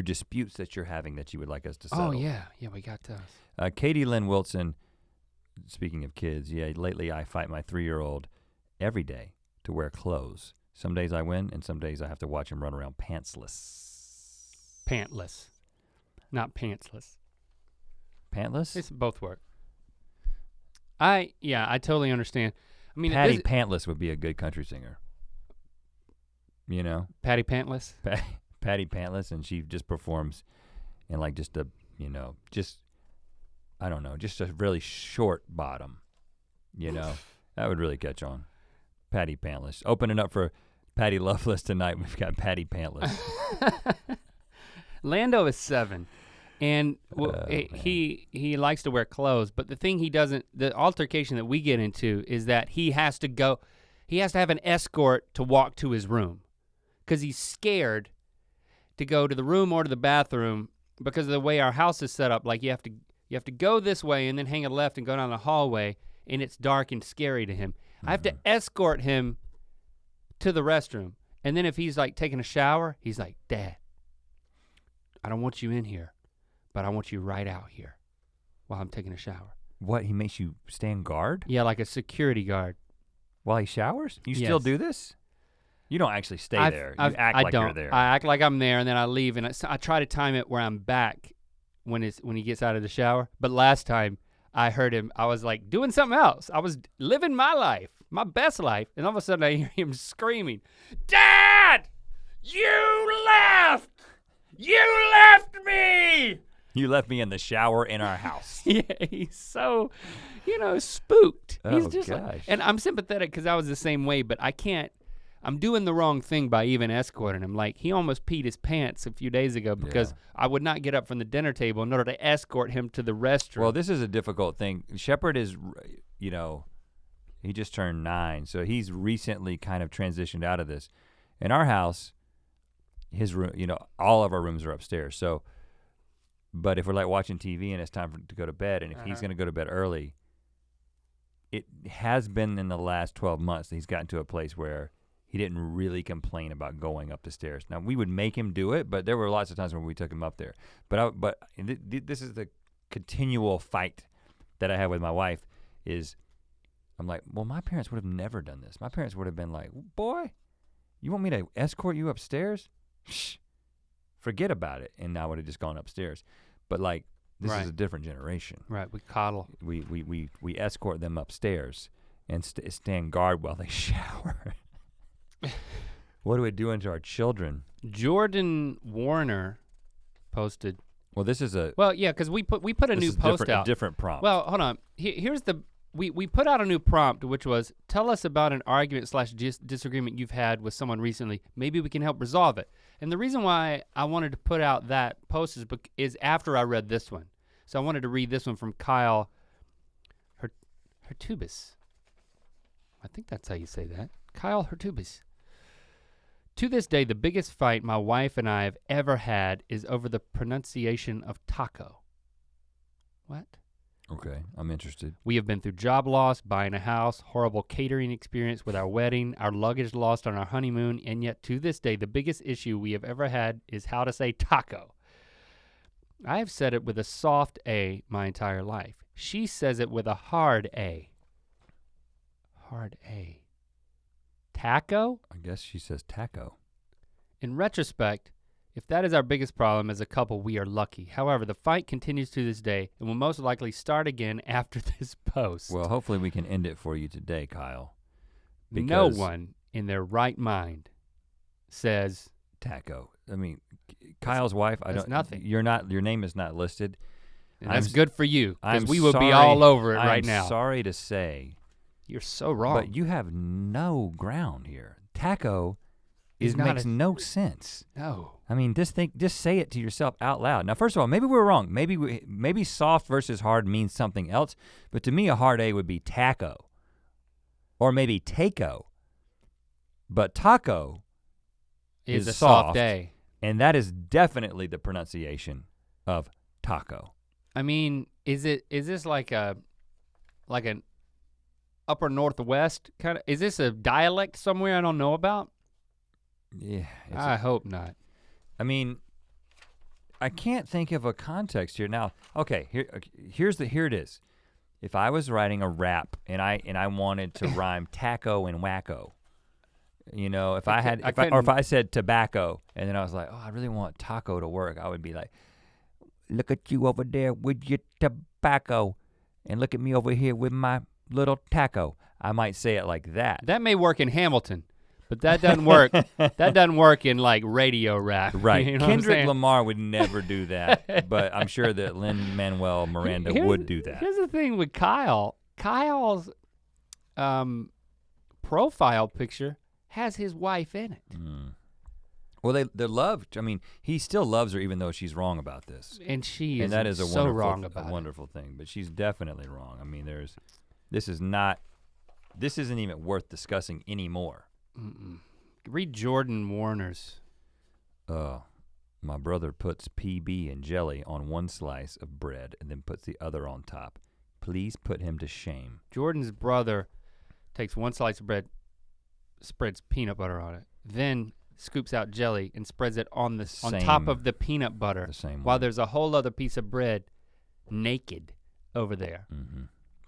disputes that you're having that you would like us to settle. Oh, yeah, we got those. Katie Lynn Wilson, speaking of kids, lately I fight my 3-year-old every day to wear clothes. Some days I win, and some days I have to watch him run around pantsless. Pantless, not pantsless. Pantless? It's both work. I totally understand. I mean, Patty Pantless would be a good country singer. Patty Pantless? Patty Pantless, and she just performs in like just a, I don't know, just a really short bottom, That would really catch on. Patty Pantless. Opening up for Patty Loveless tonight, we've got Patty Pantless. Lando is 7. And he likes to wear clothes, but the thing the altercation that we get into is that he has to have an escort to walk to his room, because he's scared to go to the room or to the bathroom because of the way our house is set up. Like you have to go this way and then hang a left and go down the hallway, and it's dark and scary to him. I have to escort him to the restroom. And then if he's like taking a shower, he's like, Dad, I don't want you in here, but I want you right out here while I'm taking a shower. What, he makes you stand guard? Yeah, like a security guard. While he showers? You still do this? You don't actually stay there. You act like you're there. I act like I'm there, and then I leave, and I try to time it where I'm back when he gets out of the shower. But last time I heard him, I was like doing something else. I was living my life, my best life, and all of a sudden I hear him screaming, "Dad, you left! You left me!" You left me in the shower in our house. Yeah, he's so, spooked. Oh, He's just gosh. and I'm sympathetic because I was the same way, but I can't. I'm doing the wrong thing by even escorting him. Like, he almost peed his pants a few days ago because I would not get up from the dinner table in order to escort him to the restroom. Well, this is a difficult thing. Shepard is, he just turned 9, so he's recently kind of transitioned out of this. In our house, his room, all of our rooms are upstairs. So, but if we're like watching TV and it's time to go to bed, and if he's gonna go to bed early, it has been in the last 12 months that he's gotten to a place where he didn't really complain about going up the stairs. Now, we would make him do it, but there were lots of times when we took him up there. But this is the continual fight that I have with my wife is, I'm like, well, my parents would have never done this. My parents would have been like, boy, you want me to escort you upstairs? Shh, forget about it. And I would have just gone upstairs. But like, this is a different generation. Right, we coddle. We escort them upstairs and stand guard while they shower. What are we doing to our children? Jordan Warner posted. Well, this is a. Well, yeah, because we put a new post out. A different prompt. Well, hold on. Here's the. We put out a new prompt, which was, tell us about an argument / disagreement you've had with someone recently. Maybe we can help resolve it. And the reason why I wanted to put out that post is after I read this one. So I wanted to read this one from Kyle Hertubis. I think that's how you say that. Kyle Hertubis. To this day, the biggest fight my wife and I have ever had is over the pronunciation of taco. What? Okay, I'm interested. We have been through job loss, buying a house, horrible catering experience with our wedding, our luggage lost on our honeymoon, and yet to this day, the biggest issue we have ever had is how to say taco. I have said it with a soft A my entire life. She says it with a hard A. Hard A. Taco? I guess she says taco. In retrospect, if that is our biggest problem as a couple, we are lucky. However, the fight continues to this day and will most likely start again after this post. Well, hopefully we can end it for you today, Kyle. No one in their right mind says taco. I mean, Kyle's wife, nothing. Your name is not listed. And that's good for you, because we would sorry, be all over it right now. I'm sorry to say. You're so wrong. But you have no ground here. Taco makes no sense. No. I mean, just say it to yourself out loud. Now, first of all, maybe we're wrong. Maybe soft versus hard means something else. But to me, a hard A would be taco, or maybe taco. But taco is a soft A, and that is definitely the pronunciation of taco. I mean, is this like an upper northwest kind of? Is this a dialect somewhere I don't know about? Yeah. I hope not. I mean, I can't think of a context here. Now, okay, here it is. If I was writing a rap and I wanted to rhyme taco and wacko, if I said tobacco and then I was like, oh, I really want taco to work, I would be like, look at you over there with your tobacco and look at me over here with my little taco. I might say it like that. That may work in Hamilton. But that doesn't work. That doesn't work in like radio rap. Right. You know Kendrick Lamar would never do that, but I'm sure that Lin-Manuel Miranda would do that. Here's the thing with Kyle. Kyle's profile picture has his wife in it. Mm. Well, they love. I mean, he still loves her even though she's wrong about this. And she is, and that is a so wonderful, wrong about a wonderful thing. But she's definitely wrong. I mean, this isn't even worth discussing anymore. Mm-mm. Read Jordan Warner's. My brother puts PB and jelly on one slice of bread and then puts the other on top. Please put him to shame. Jordan's brother takes one slice of bread, spreads peanut butter on it, then scoops out jelly and spreads it on top of the peanut butter. The same while one. There's a whole other piece of bread naked over there. Mm-hmm.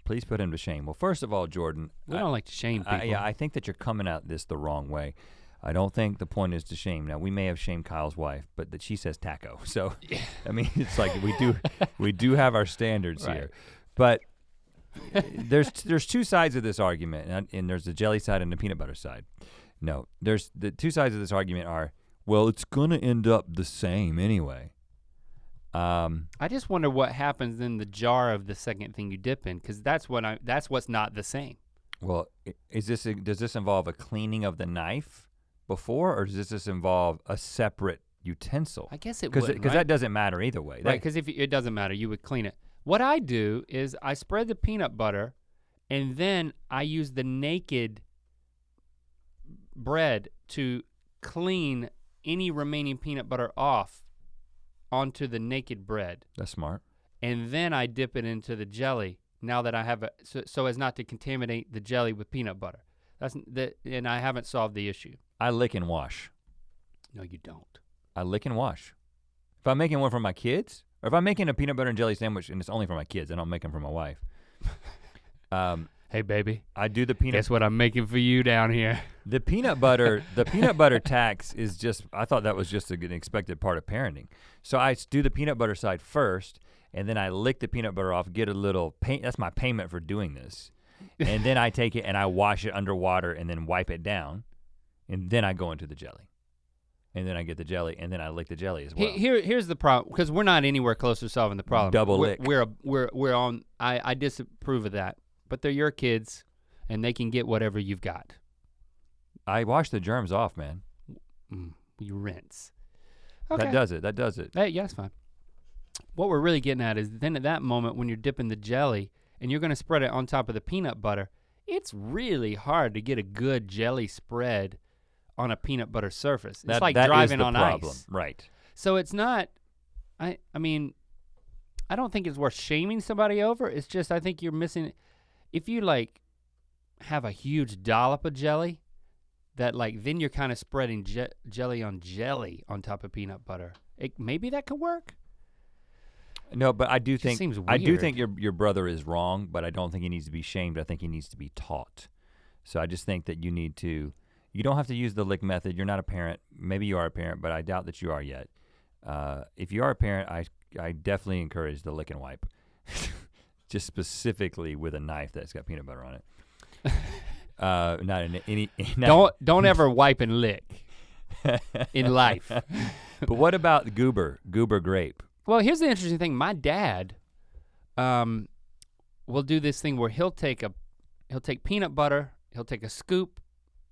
Please put him to shame. Well, first of all, Jordan. We don't like to shame people. I think that you're coming at this the wrong way. I don't think the point is to shame. Now we may have shamed Kyle's wife, but that she says taco. So, I mean, it's like we do have our standards here. But there's two sides of this argument, and there's the jelly side and the peanut butter side. No, there's the two sides of this argument are, well, it's gonna end up the same anyway. I just wonder what happens in the jar of the second thing you dip in, because that's what's not the same. Well, does this involve a cleaning of the knife before, or does this involve a separate utensil? I guess it would, because that doesn't matter either way. Right, because if it doesn't matter, you would clean it. What I do is I spread the peanut butter, and then I use the naked bread to clean any remaining peanut butter off onto the naked bread. That's smart. And then I dip it into the jelly now that I have so as not to contaminate the jelly with peanut butter. And I haven't solved the issue. I lick and wash. No, you don't. I lick and wash. If I'm making one for my kids, or if I'm making a peanut butter and jelly sandwich and it's only for my kids, I don't make them for my wife. Hey baby, I do the peanut. Guess what I'm making for you down here? The peanut butter tax is just, I thought that was just an expected part of parenting. So I do the peanut butter side first, and then I lick the peanut butter off, get a little paint, that's my payment for doing this. And then I take it and I wash it underwater and then wipe it down, and then I go into the jelly. And then I get the jelly, and then I lick the jelly as well. Here's the problem, because we're not anywhere close to solving the problem. Double lick. We're on, I disapprove of that. But they're your kids, and they can get whatever you've got. I wash the germs off, man. You rinse. Okay. That does it. Hey, yeah, that's fine. What we're really getting at is then at that moment when you're dipping the jelly and you're gonna spread it on top of the peanut butter, it's really hard to get a good jelly spread on a peanut butter surface. It's like driving on ice. Right. So it's not, I mean, I don't think it's worth shaming somebody over. It's just I think you're missing, if you like have a huge dollop of jelly, that like then you're kind of spreading jelly on top of peanut butter. Maybe that could work. No, but I do think seems I do weird. think your brother is wrong, but I don't think he needs to be shamed. I think he needs to be taught. So I just think that you don't have to use the lick method. You're not a parent. Maybe you are a parent, but I doubt that you are yet. If you are a parent, I definitely encourage the lick and wipe. Just specifically with a knife that's got peanut butter on it. Not in any. Don't ever wipe and lick in life. But what about goober grape? Well, here's the interesting thing. My dad will do this thing where he'll take peanut butter, he'll take a scoop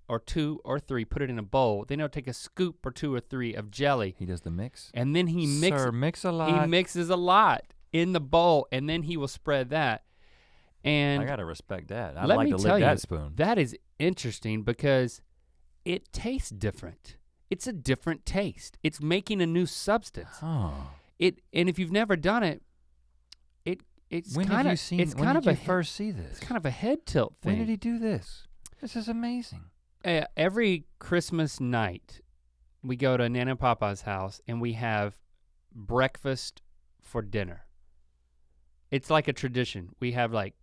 or two or three, put it in a bowl. Then he'll take a scoop or two or three of jelly. He does the mix? And then he mixes. Sir, mix a lot. He mixes a lot in the bowl, and then he will spread that. And I gotta respect that. Let me tell you, that spoon. That is interesting because it tastes different. It's a different taste. It's making a new substance. Oh. And if you've never done it, it's when kind have you of seen? it's When kind did of you a first see this? It's kind of a head tilt thing. When did he do this? This is amazing. Every Christmas night, we go to Nana and Papa's house and we have breakfast for dinner. It's like a tradition. We have like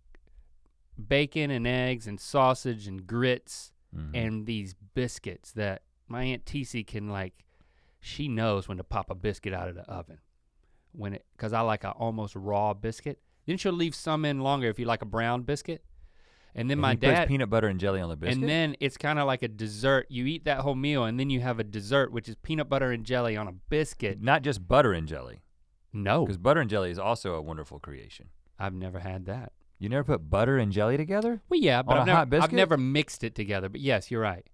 bacon and eggs and sausage and grits and these biscuits that my Aunt TC can like, she knows when to pop a biscuit out of the oven. Cause I like a almost raw biscuit. Then she'll leave some in longer if you like a brown biscuit. And then my dad puts peanut butter and jelly on the biscuit. And then it's kind of like a dessert. You eat that whole meal and then you have a dessert, which is peanut butter and jelly on a biscuit. Not just butter and jelly. No. Because butter and jelly is also a wonderful creation. I've never had that. You never put butter and jelly together? Well, yeah, but On a hot biscuit? I've never mixed it together. But yes, you're right.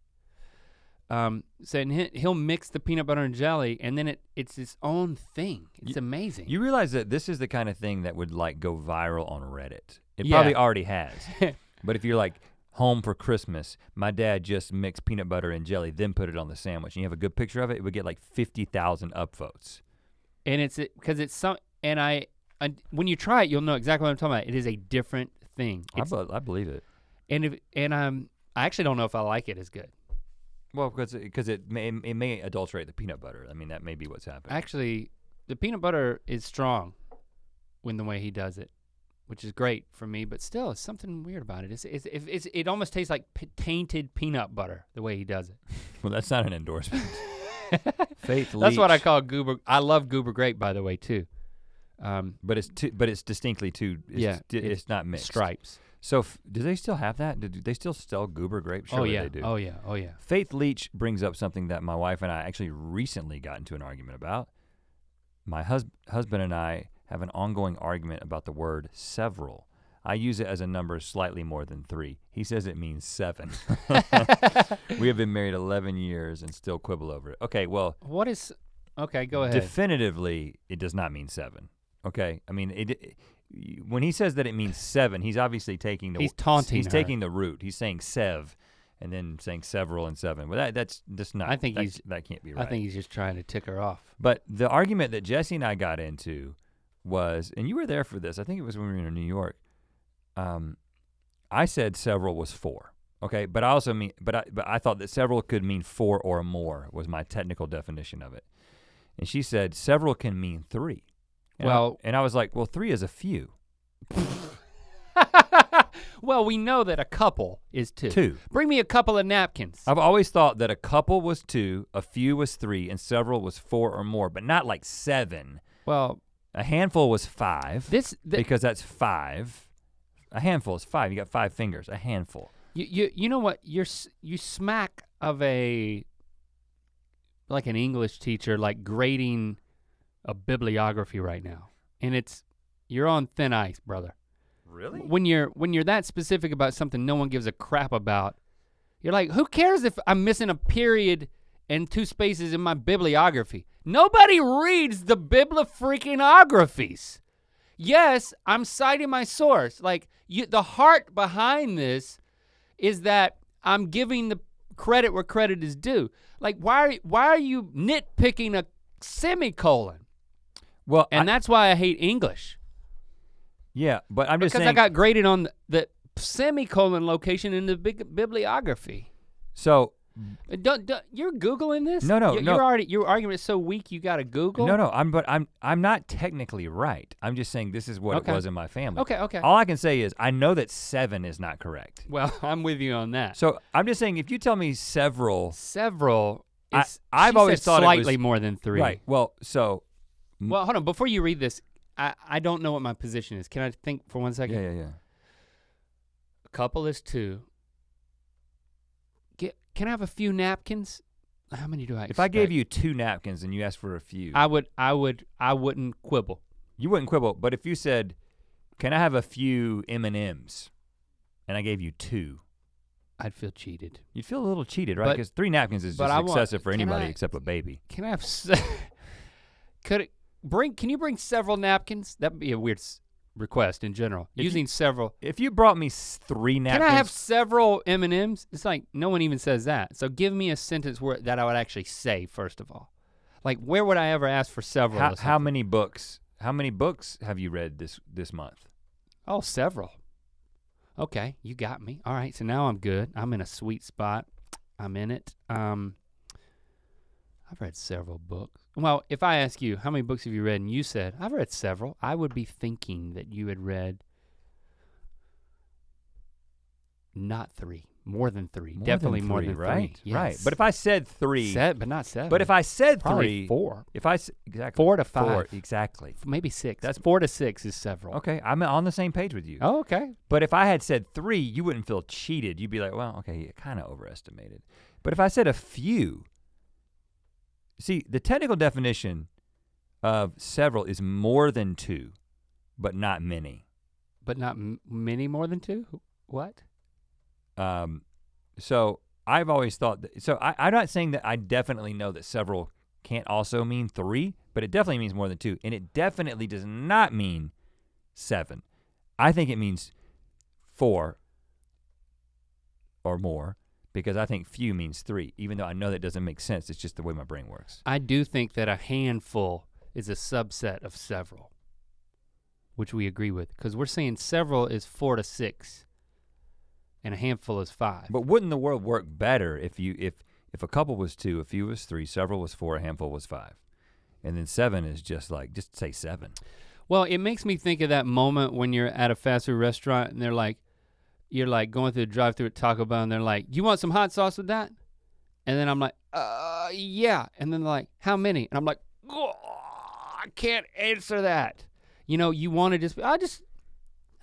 So he'll mix the peanut butter and jelly, and then it's its own thing. It's amazing. You realize that this is the kind of thing that would like go viral on Reddit. It Yeah. probably already has. But if you're like home for Christmas, my dad just mixed peanut butter and jelly, then put it on the sandwich, and you have a good picture of it, it would get like 50,000 upvotes. And it's because it's some, and I when you try it, you'll know exactly what I'm talking about. It is a different thing. I believe it. I actually don't know if I like it as good. Well, because it may adulterate the peanut butter. I mean, that may be what's happening. Actually, the peanut butter is strong when the way he does it. which is great for me, but still, it's something weird about it. It almost tastes like tainted peanut butter, the way he does it. Well, that's not an endorsement. Faith Leach. That's what I call goober. I love goober grape, by the way, too. But it's distinctly too, it's not mixed. Stripes. So do they still have that? Do they still sell goober grape? Surely they do. Oh yeah, oh yeah. Faith Leach brings up something that my wife and I actually recently got into an argument about. My husband and I have an ongoing argument about the word several. I use it as a number slightly more than 3. He says it means 7. We have been married 11 years and still quibble over it. Okay, well. Okay, go ahead. Definitively, it does not mean 7, okay? I mean, when he says that it means 7, he's obviously taking the- He's taunting He's her. taking the root. He's saying sev and then saying several and 7. Well, that's just not, I think that can't be right. I think he's just trying to tick her off. But the argument that Jesse and I got into was, and you were there for this, I think it was when we were in New York, I said several was 4, okay? But I also I thought that several could mean 4 or more was my technical definition of it. And she said several can mean 3. And I was like, well, 3 is a few. Well, we know that a couple is 2. 2. Bring me a couple of napkins. I've always thought that a couple was 2, a few was 3, and several was 4 or more, but not like 7. Well, a handful was 5. Because that's 5. A handful is 5. You got 5 fingers. A handful. You know what? You smack of like an English teacher, like grading a bibliography right now, and you're on thin ice, brother. Really? When you're that specific about something no one gives a crap about, you're like, who cares if I'm missing a period and 2 spaces in my bibliography? Nobody reads the bibliofreakinographies. Yes, I'm citing my source. Like the heart behind this is that I'm giving the credit where credit is due. Like why are you nitpicking a semicolon? Well, and that's why I hate English. Yeah, but I'm just saying. Because I got graded on the semicolon location in the bibliography. So. You're Googling this? No. Your argument is so weak you gotta Google? No, I'm not technically right. I'm just saying this is what it was in my family. Okay. All I can say is I know that 7 is not correct. Well, I'm with you on that. So I'm just saying if you tell me several. I've always thought slightly more than 3. Right, well, so. Well, hold on, before you read this, I don't know what my position is. Can I think for 1 second? Yeah. A couple is 2. Can I have a few napkins? How many do I expect? If I gave you 2 napkins and you asked for a few. I wouldn't quibble. You wouldn't quibble, but if you said, can I have a few M&Ms? And I gave you 2. I'd feel cheated. You'd feel a little cheated, right? Because 3 napkins is just excessive for anybody except a baby. Can I have, can you bring several napkins? That'd be a weird request in general. Using several. If you brought me 3 napkins. Can I have several M&Ms? It's like no one even says that. So give me a sentence that I would actually say first of all. Like where would I ever ask for several? How many books? How many books have you read this month? Oh, several. Okay, you got me. All right, so now I'm good. I'm in a sweet spot. I'm in it. I've read several books. Well, if I ask you, how many books have you read? And you said, I've read several. I would be thinking that you had read not 3, more than 3. Definitely more than 3. Right, yes. right. But if I said 3. But not 7. But if I said probably 3. 4. Exactly. 4 to 5. 4, exactly. Maybe 6. That's 4 to 6 is several. Okay, I'm on the same page with you. Oh, okay. But if I had said 3, you wouldn't feel cheated. You'd be like, well, okay, you kind of overestimated. But if I said a few, see, the technical definition of several is more than 2, but not many. But not many more than 2? What? So I've always thought that, so I'm not saying that I definitely know that several can't also mean 3, but it definitely means more than 2. And it definitely does not mean 7. I think it means 4 or more, because I think few means 3, even though I know that doesn't make sense. It's just the way my brain works. I do think that a handful is a subset of several, which we agree with, because we're saying several is 4 to 6, and a handful is 5. But wouldn't the world work better if a couple was 2, a few was 3, several was 4, a handful was 5, and then 7 is just say 7. Well, it makes me think of that moment when you're at a fast food restaurant and they're like, you're like going through the drive-thru at Taco Bell and they're like, you want some hot sauce with that? And then I'm like, yeah. And then they're like, how many? And I'm like, oh, I can't answer that. You know, you want to just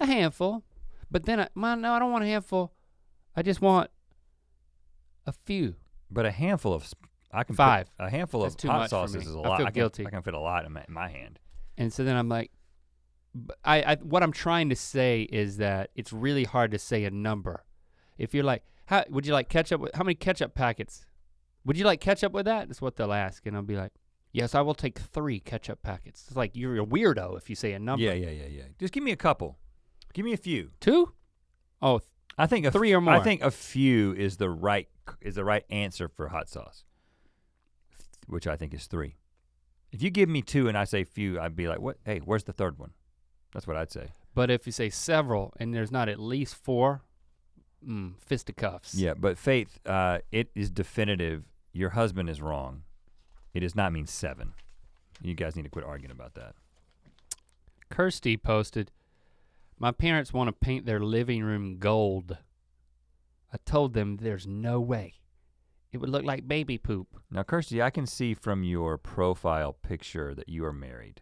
a handful. But then no, I don't want a handful. I just want a few. But a handful of, Five. A handful of hot sauces is a lot. I feel guilty. I can fit a lot in my hand. And so then I'm like, what I'm trying to say is that it's really hard to say a number. If you're like, would you like ketchup? How many ketchup packets? Would you like ketchup with that? That's what they'll ask. And I'll be like, yes, I will take 3 ketchup packets. It's like you're a weirdo if you say a number. Yeah. Just give me a couple. Give me a few. 2? Oh, I think 3 or more. I think a few is the right answer for hot sauce, which I think is 3. If you give me 2 and I say few, I'd be like, what? Hey, where's the third one? That's what I'd say. But if you say several and there's not at least 4, fisticuffs. Yeah, but Faith, it is definitive. Your husband is wrong. It does not mean 7. You guys need to quit arguing about that. Kirsty posted, my parents want to paint their living room gold. I told them there's no way. It would look like baby poop. Now, Kirsty, I can see from your profile picture that you are married,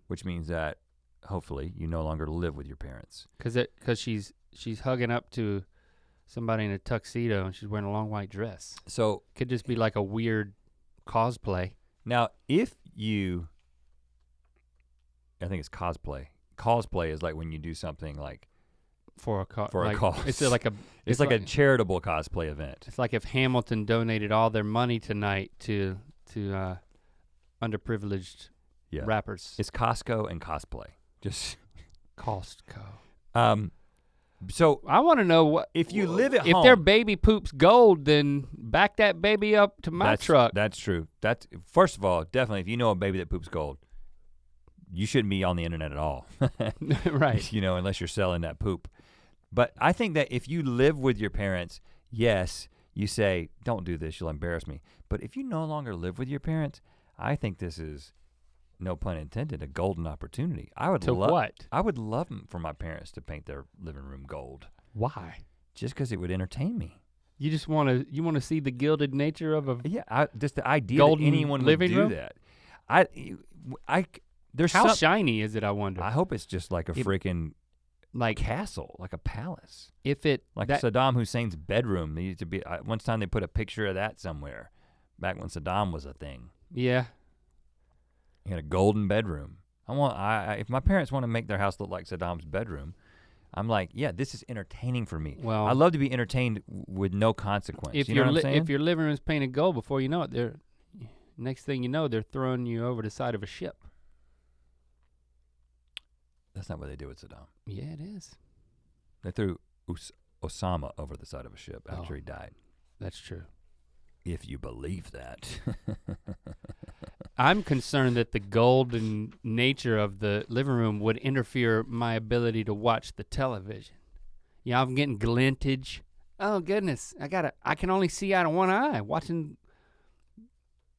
which means that hopefully you no longer live with your parents. Because she's hugging up to somebody in a tuxedo and she's wearing a long white dress. So could just be like a weird cosplay. Now, if you, I think it's cosplay. Cosplay is like when you do something like for a cause. It's like a charitable cosplay event. It's like if Hamilton donated all their money tonight to underprivileged rappers. It's Costco and cosplay. Just Costco. So I want to know what if you live at home. If their baby poops gold, then back that baby up to my truck. That's true. That's first of all, definitely. If you know a baby that poops gold, you shouldn't be on the internet at all. Right. You know, unless you're selling that poop. But I think that if you live with your parents, yes, you say, don't do this, you'll embarrass me. But if you no longer live with your parents, I think this is, no pun intended, a golden opportunity. I would love for my parents to paint their living room gold. Why? Just because it would entertain me. You just want to see the gilded nature of a just the idea golden that anyone would do that. How shiny is it? I wonder. I hope it's just like a freaking like castle, like a palace. Saddam Hussein's bedroom needed to be. One time they put a picture of that somewhere, back when Saddam was a thing. Yeah. He had a golden bedroom. If my parents want to make their house look like Saddam's bedroom, I'm like, yeah, this is entertaining for me. Well, I love to be entertained with no consequence. If you know what I'm saying? If your living room is painted gold, before you know it, next thing you know, they're throwing you over the side of a ship. That's not what they did with Saddam. Yeah, it is. They threw Osama over the side of a ship after he died. That's true. If you believe that. I'm concerned that the golden nature of the living room would interfere my ability to watch the television. Yeah, I'm getting glintage. Oh goodness, I can only see out of one eye watching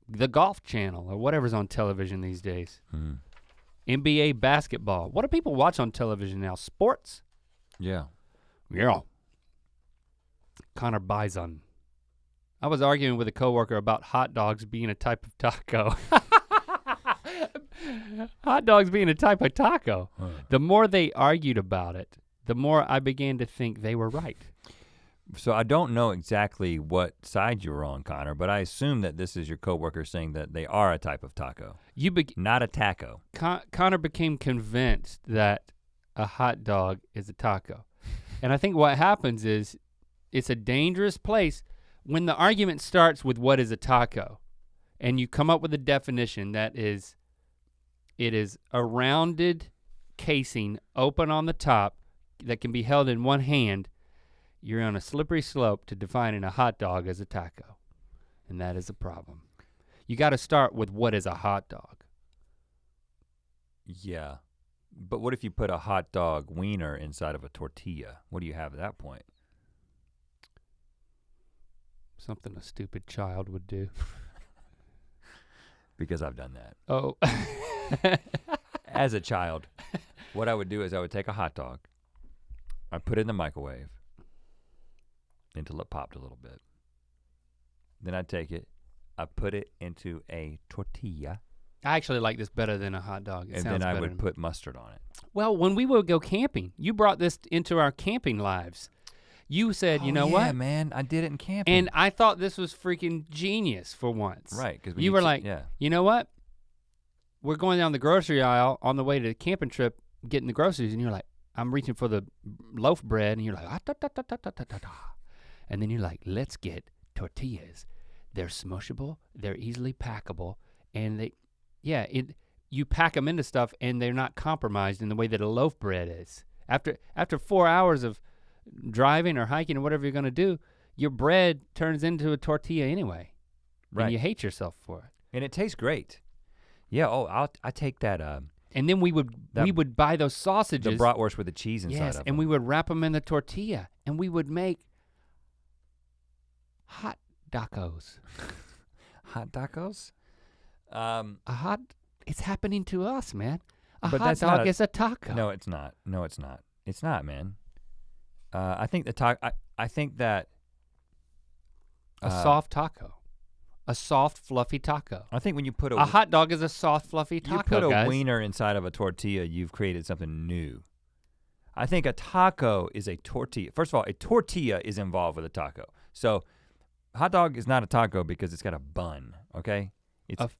the Golf Channel or whatever's on television these days. NBA basketball. What do people watch on television now? Sports? Yeah. Yeah. Connor Bison. I was arguing with a coworker about hot dogs being a type of taco. Hot dogs being a type of taco. The more they argued about it, the more I began to think they were right. So I don't know exactly what side you were on, Connor, but I assume that this is your coworker saying that they are a type of taco. Not a taco. Connor became convinced that a hot dog is a taco. And I think what happens is it's a dangerous place when the argument starts with what is a taco and you come up with a definition that is, it is a rounded casing open on the top that can be held in one hand. You're on a slippery slope to defining a hot dog as a taco, and that is a problem. You gotta start with what is a hot dog. Yeah, but what if you put a hot dog wiener inside of a tortilla? What do you have at that point? Something a stupid child would do. Because I've done that. Oh. as a child, what I would do is I would take a hot dog, I'd put it in the microwave until it popped a little bit. Then I'd take it, I'd put it into a tortilla. I actually like this better than a hot dog. And then I would put mustard on it. Well, when we would go camping, you brought this into our camping lives. You said, you know what? Yeah, man, I did it in camping. And I thought this was freaking genius for once. Right, because you were like, you know what? We're going down the grocery aisle on the way to the camping trip, getting the groceries, and you're like, I'm reaching for the loaf bread, and you're like, and then you're like, let's get tortillas. They're smushable, they're easily packable, and you pack them into stuff, and they're not compromised in the way that a loaf bread is. After 4 hours of driving or hiking or whatever you're gonna do, your bread turns into a tortilla anyway. Right. And you hate yourself for it. And it tastes great. Yeah, I take that. And then we would buy those sausages. The bratwurst with the cheese inside of them. And we would wrap them in the tortilla, and we would make hot tacos. Hot tacos? It's happening to us, man. A hot dog is a taco. No, it's not. It's not, man. I think that a soft taco. A soft, fluffy taco. I think when you put a hot dog is a soft, fluffy taco. You put a wiener inside of a tortilla, you've created something new. I think a taco is a tortilla. First of all, a tortilla is involved with a taco. So hot dog is not a taco because it's got a bun, okay?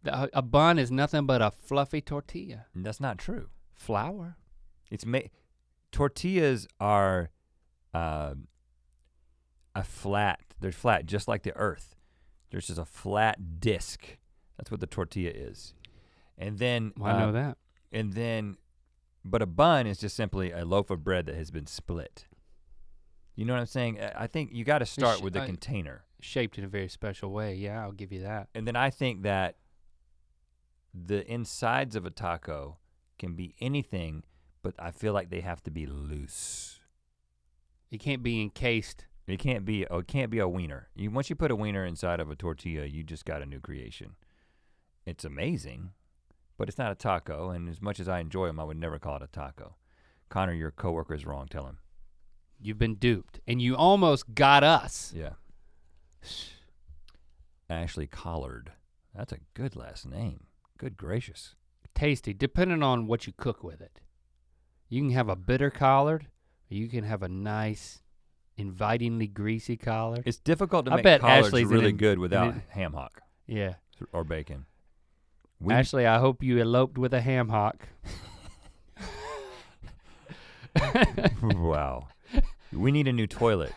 A bun is nothing but a fluffy tortilla. That's not true. Flour. Tortillas are they're flat just like the earth. There's just a flat disc. That's what the tortilla is. And then I know that. And then, but a bun is just simply a loaf of bread that has been split. You know what I'm saying? I think you got to start with the container. Shaped in a very special way. Yeah, I'll give you that. And then I think that the insides of a taco can be anything, but I feel like they have to be loose. It can't be encased. It can't be a wiener. Once you put a wiener inside of a tortilla, you just got a new creation. It's amazing, but it's not a taco, and as much as I enjoy them, I would never call it a taco. Connor, your coworker is wrong, tell him. You've been duped, and you almost got us. Yeah. Ashley Collard, that's a good last name. Good gracious. Tasty, depending on what you cook with it. You can have a bitter collard, or you can have a nice, invitingly greasy collard. It's difficult to make collards really good without ham hock. Yeah. Or bacon. Ashley, I hope you eloped with a ham hock. Wow. We need a new toilet.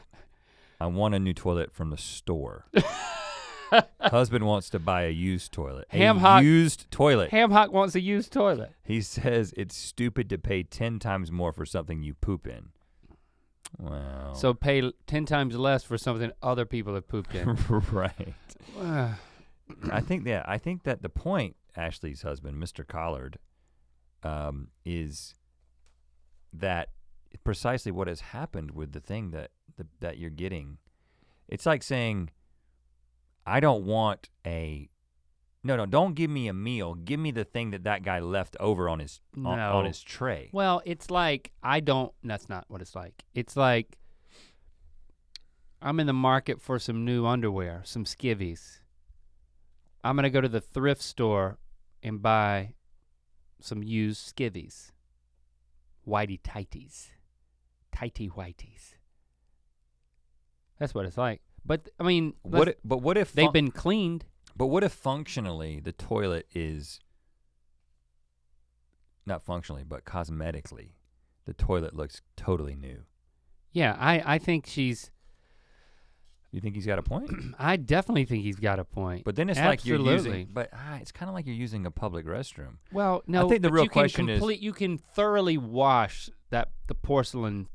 I want a new toilet from the store. Husband wants to buy a used toilet. Used toilet. Ham hock wants a used toilet. He says it's stupid to pay 10 times more for something you poop in. Wow. So pay 10 times less for something other people have pooped in. Right. I think that the point, Ashley's husband, Mr. Collard, is that precisely what has happened with the thing that you're getting. It's like saying, I don't want don't give me a meal. Give me the thing that guy left over on his on his tray. Well, it's like that's not what it's like. It's like I'm in the market for some new underwear, some skivvies. I'm gonna go to the thrift store and buy some used skivvies. Whitey tighties. Tighty whiteys. That's what it's like. But I mean, what if they've been cleaned? But what if functionally the toilet is, not functionally, but cosmetically, the toilet looks totally new? Yeah, I think she's. You think he's got a point? I definitely think he's got a point. But then it's like you're using, it's kind of like you're using a public restroom. Well, no, I think the real question is, you can thoroughly wash the porcelain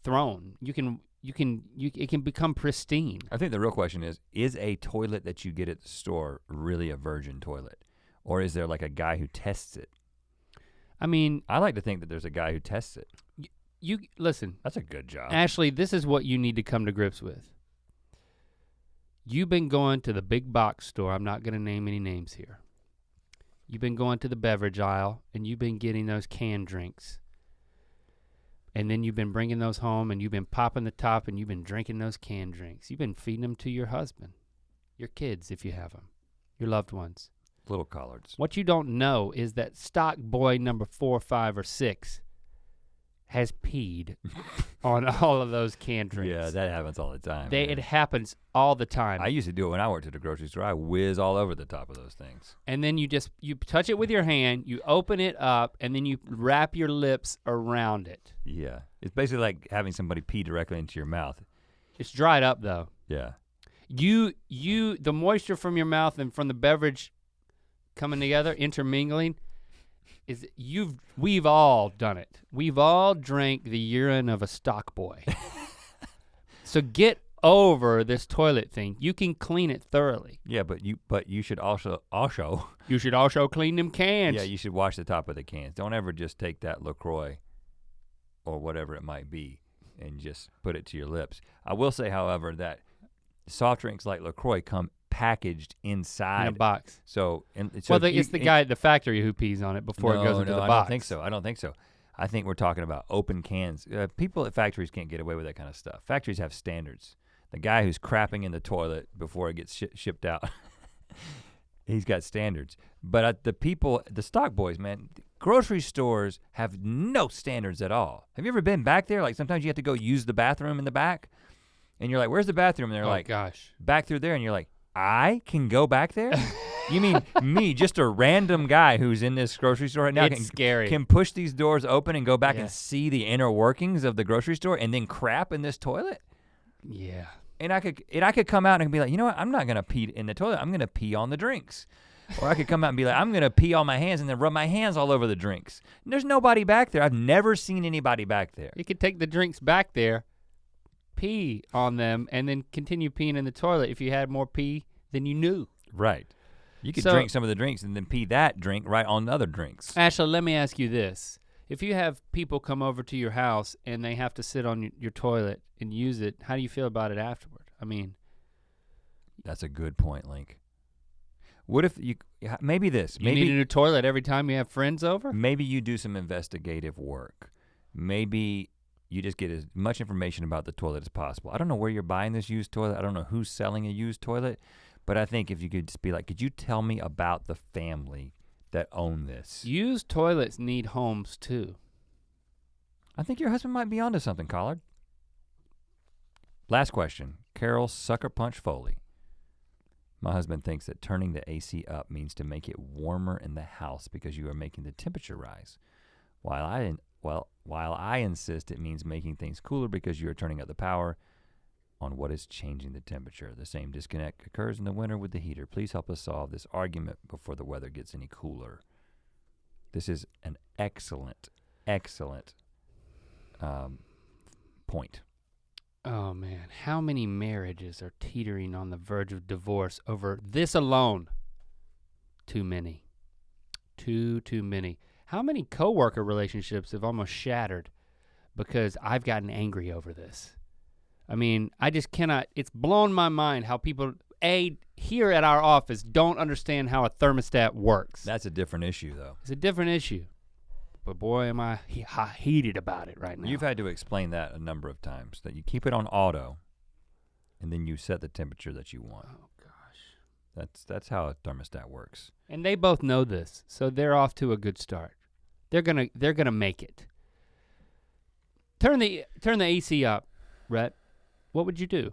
throne. It can become pristine. I think the real question is a toilet that you get at the store really a virgin toilet? Or is there like a guy who tests it? I mean, I like to think that there's a guy who tests it. You listen. That's a good job. Ashley, this is what you need to come to grips with. You've been going to the big box store. I'm not gonna name any names here. you've been going to the beverage aisle and you've been getting those canned drinks. And then you've been bringing those home and you've been popping the top and you've been drinking those canned drinks. You've been feeding them to your husband, your kids if you have them, your loved ones. Little collards. What you don't know is that stock boy number 4, 5, or 6 has peed on all of those canned drinks. Yeah, that happens all the time. It happens all the time. I used to do it when I worked at the grocery store. I whiz all over the top of those things. And then you touch it with your hand, you open it up, and then you wrap your lips around it. Yeah, it's basically like having somebody pee directly into your mouth. It's dried up though. Yeah. The moisture from your mouth and from the beverage coming together, intermingling, we've all done it. We've all drank the urine of a stock boy. So get over this toilet thing. You can clean it thoroughly. Yeah, but you should also You should also clean them cans. Yeah, you should wash the top of the cans. Don't ever just take that LaCroix or whatever it might be and just put it to your lips. I will say, however, that soft drinks like LaCroix come packaged inside. In a box. So it's the guy at the factory who pees on it before it goes into the box. I don't think so. I think we're talking about open cans. People at factories can't get away with that kind of stuff. Factories have standards. The guy who's crapping in the toilet before it gets shipped out, he's got standards. But the stock boys, man, grocery stores have no standards at all. Have you ever been back there? Like sometimes you have to go use the bathroom in the back, and you're like, "Where's the bathroom?" And they're like, "Gosh, back through there." And you're like, "I can go back there?" You mean me, just a random guy who's in this grocery store right now, scary. Can push these doors open and go back and see the inner workings of the grocery store and then crap in this toilet? Yeah. And I could come out and be like, you know what? I'm not gonna pee in the toilet. I'm gonna pee on the drinks. Or I could come out and be like, I'm gonna pee on my hands and then rub my hands all over the drinks. And there's nobody back there. I've never seen anybody back there. You could take the drinks back there, pee on them, and then continue peeing in the toilet if you had more pee than you knew. Right. You could drink some of the drinks and then pee that drink right on other drinks. Ashley, let me ask you this. If you have people come over to your house and they have to sit on your toilet and use it, how do you feel about it afterward? I mean. That's a good point, Link. What if maybe you need a new toilet every time you have friends over? Maybe you do some investigative work. Maybe you just get as much information about the toilet as possible. I don't know where you're buying this used toilet. I don't know who's selling a used toilet. But I think if you could just be like, could you tell me about the family that own this? Used toilets need homes too. I think your husband might be onto something, Collard. Last question, Carol Sucker Punch Foley. My husband thinks that turning the AC up means to make it warmer in the house because you are making the temperature rise. While I insist it means making things cooler because you are turning up the power on what is changing the temperature. The same disconnect occurs in the winter with the heater. Please help us solve this argument before the weather gets any cooler. This is an excellent point. Oh man, how many marriages are teetering on the verge of divorce over this alone? Too many. Too many. How many coworker relationships have almost shattered because I've gotten angry over this? I mean, I just cannot, it's blown my mind how people, here at our office don't understand how a thermostat works. That's a different issue though. It's a different issue. But boy, am I heated about it right now. You've had to explain that a number of times, that you keep it on auto and then you set the temperature that you want. Oh gosh. That's how a thermostat works. And they both know this, so they're off to a good start. They're gonna make it. Turn the AC up, Rhett. What would you do?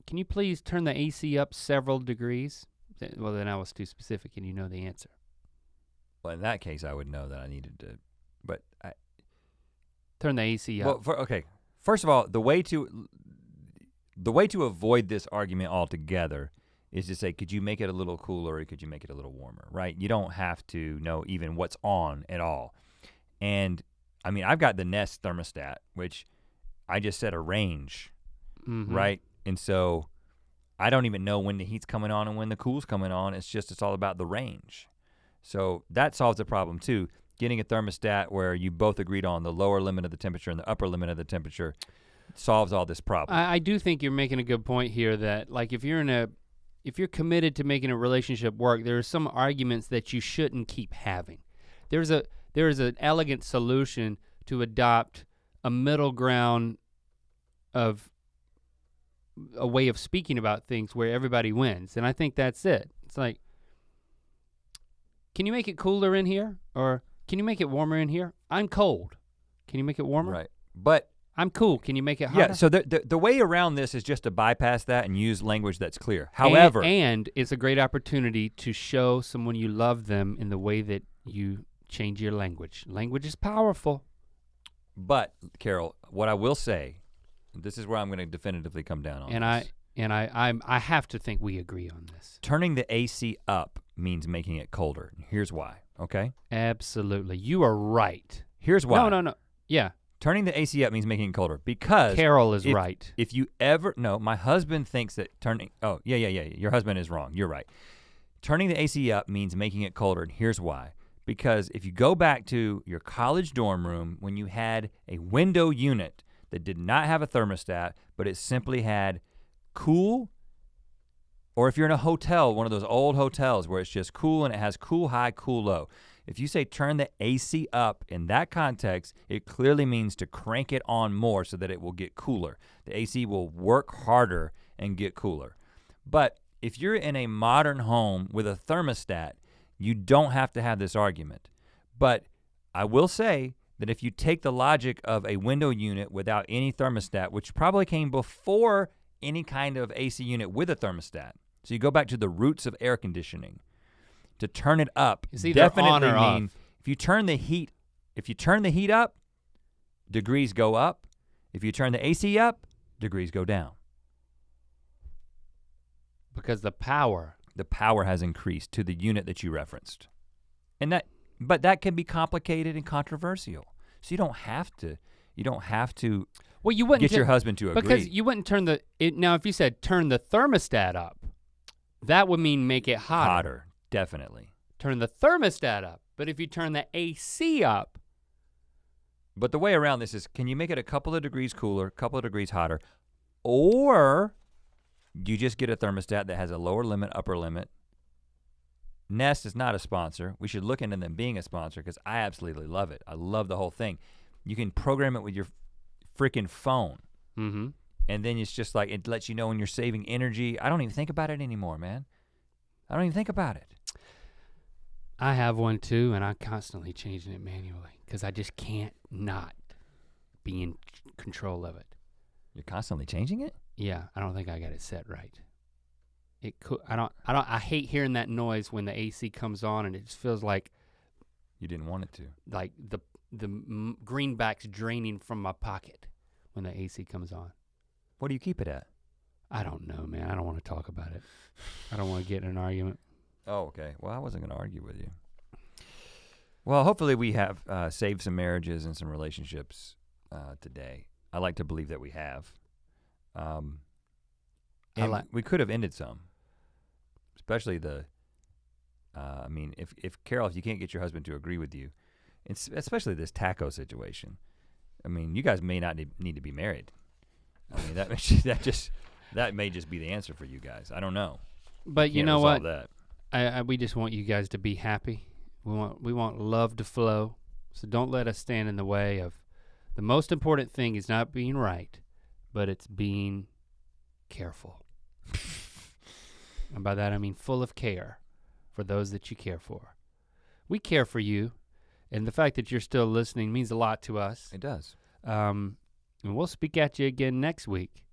Can you please turn the AC up several degrees? Well, then I was too specific and you know the answer. Well, in that case, I would know that I needed to, but turn the AC up. Well, okay. First of all, the way to avoid this argument altogether is to say, could you make it a little cooler or could you make it a little warmer, right? You don't have to know even what's on at all. And I mean, I've got the Nest thermostat, which I just set a range, right? And so I don't even know when the heat's coming on and when the cool's coming on. It's all about the range. So that solves the problem too. Getting a thermostat where you both agreed on the lower limit of the temperature and the upper limit of the temperature solves all this problem. I do think you're making a good point here that like if you're in if you're committed to making a relationship work, there are some arguments that you shouldn't keep having. There is an elegant solution to adopt a middle ground of a way of speaking about things where everybody wins. And I think that's it. It's like, can you make it cooler in here? Or can you make it warmer in here? I'm cold. Can you make it warmer? Right, but I'm cool. Can you make it hotter? yeah, so the way around this is just to bypass that and use language that's clear. However. And it's a great opportunity to show someone you love them in the way that you change your language. Language is powerful. But, Carol, what I will say, this is where I'm gonna definitively come down on this. I have to think we agree on this. Turning the AC up means making it colder. Here's why, okay? Absolutely, you are right. Here's why. No, yeah. Turning the AC up means making it colder because Carol is right. If you ever, no, my husband thinks that yeah, your husband is wrong, you're right. Turning the AC up means making it colder, and here's why. Because if you go back to your college dorm room when you had a window unit that did not have a thermostat, but it simply had cool, or if you're in a hotel, one of those old hotels where it's just cool and it has cool high, cool low. If you say turn the AC up in that context, it clearly means to crank it on more so that it will get cooler. The AC will work harder and get cooler. But if you're in a modern home with a thermostat, you don't have to have this argument. But I will say that if you take the logic of a window unit without any thermostat, which probably came before any kind of AC unit with a thermostat, so you go back to the roots of air conditioning, to turn it up definitely mean if you turn the heat up, degrees go up. If you turn the AC up, degrees go down. Because the power has increased to the unit that you referenced. But that can be complicated and controversial. So you don't have to well, you wouldn't get your husband to agree. Because you wouldn't turn now if you said turn the thermostat up, that would mean make it hotter. Hotter, definitely. Turn the thermostat up. But if you turn the AC up. But the way around this is, can you make it a couple of degrees cooler, a couple of degrees hotter, or you just get a thermostat that has a lower limit, upper limit. Nest is not a sponsor. We should look into them being a sponsor because I absolutely love it. I love the whole thing. You can program it with your freaking phone. Mm-hmm. And then it's just like, it lets you know when you're saving energy. I don't even think about it anymore, man. I don't even think about it. I have one too, and I'm constantly changing it manually because I just can't not be in control of it. You're constantly changing it? Yeah, I don't think I got it set right. I hate hearing that noise when the AC comes on and it just feels like you didn't want it to. Like the greenback's draining from my pocket when the AC comes on. What do you keep it at? I don't know, man. I don't want to talk about it. I don't want to get in an argument. Oh, okay. Well, I wasn't gonna argue with you. Well, hopefully we have saved some marriages and some relationships today. I like to believe that we have. And we could have ended some, especially I mean, if Carol, if you can't get your husband to agree with you, especially this taco situation, I mean, you guys may not need to be married. I mean, that may just be the answer for you guys. I don't know. But you know what? That. We just want you guys to be happy. We want love to flow. So don't let us stand in the way of the most important thing is not being right, but it's being careful. And by that I mean full of care for those that you care for. We care for you, and the fact that you're still listening means a lot to us. It does. And we'll speak at you again next week.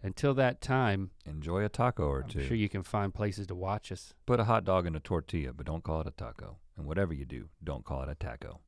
Until that time, enjoy a taco or two. I'm sure you can find places to watch us. Put a hot dog in a tortilla, but don't call it a taco. And whatever you do, don't call it a taco.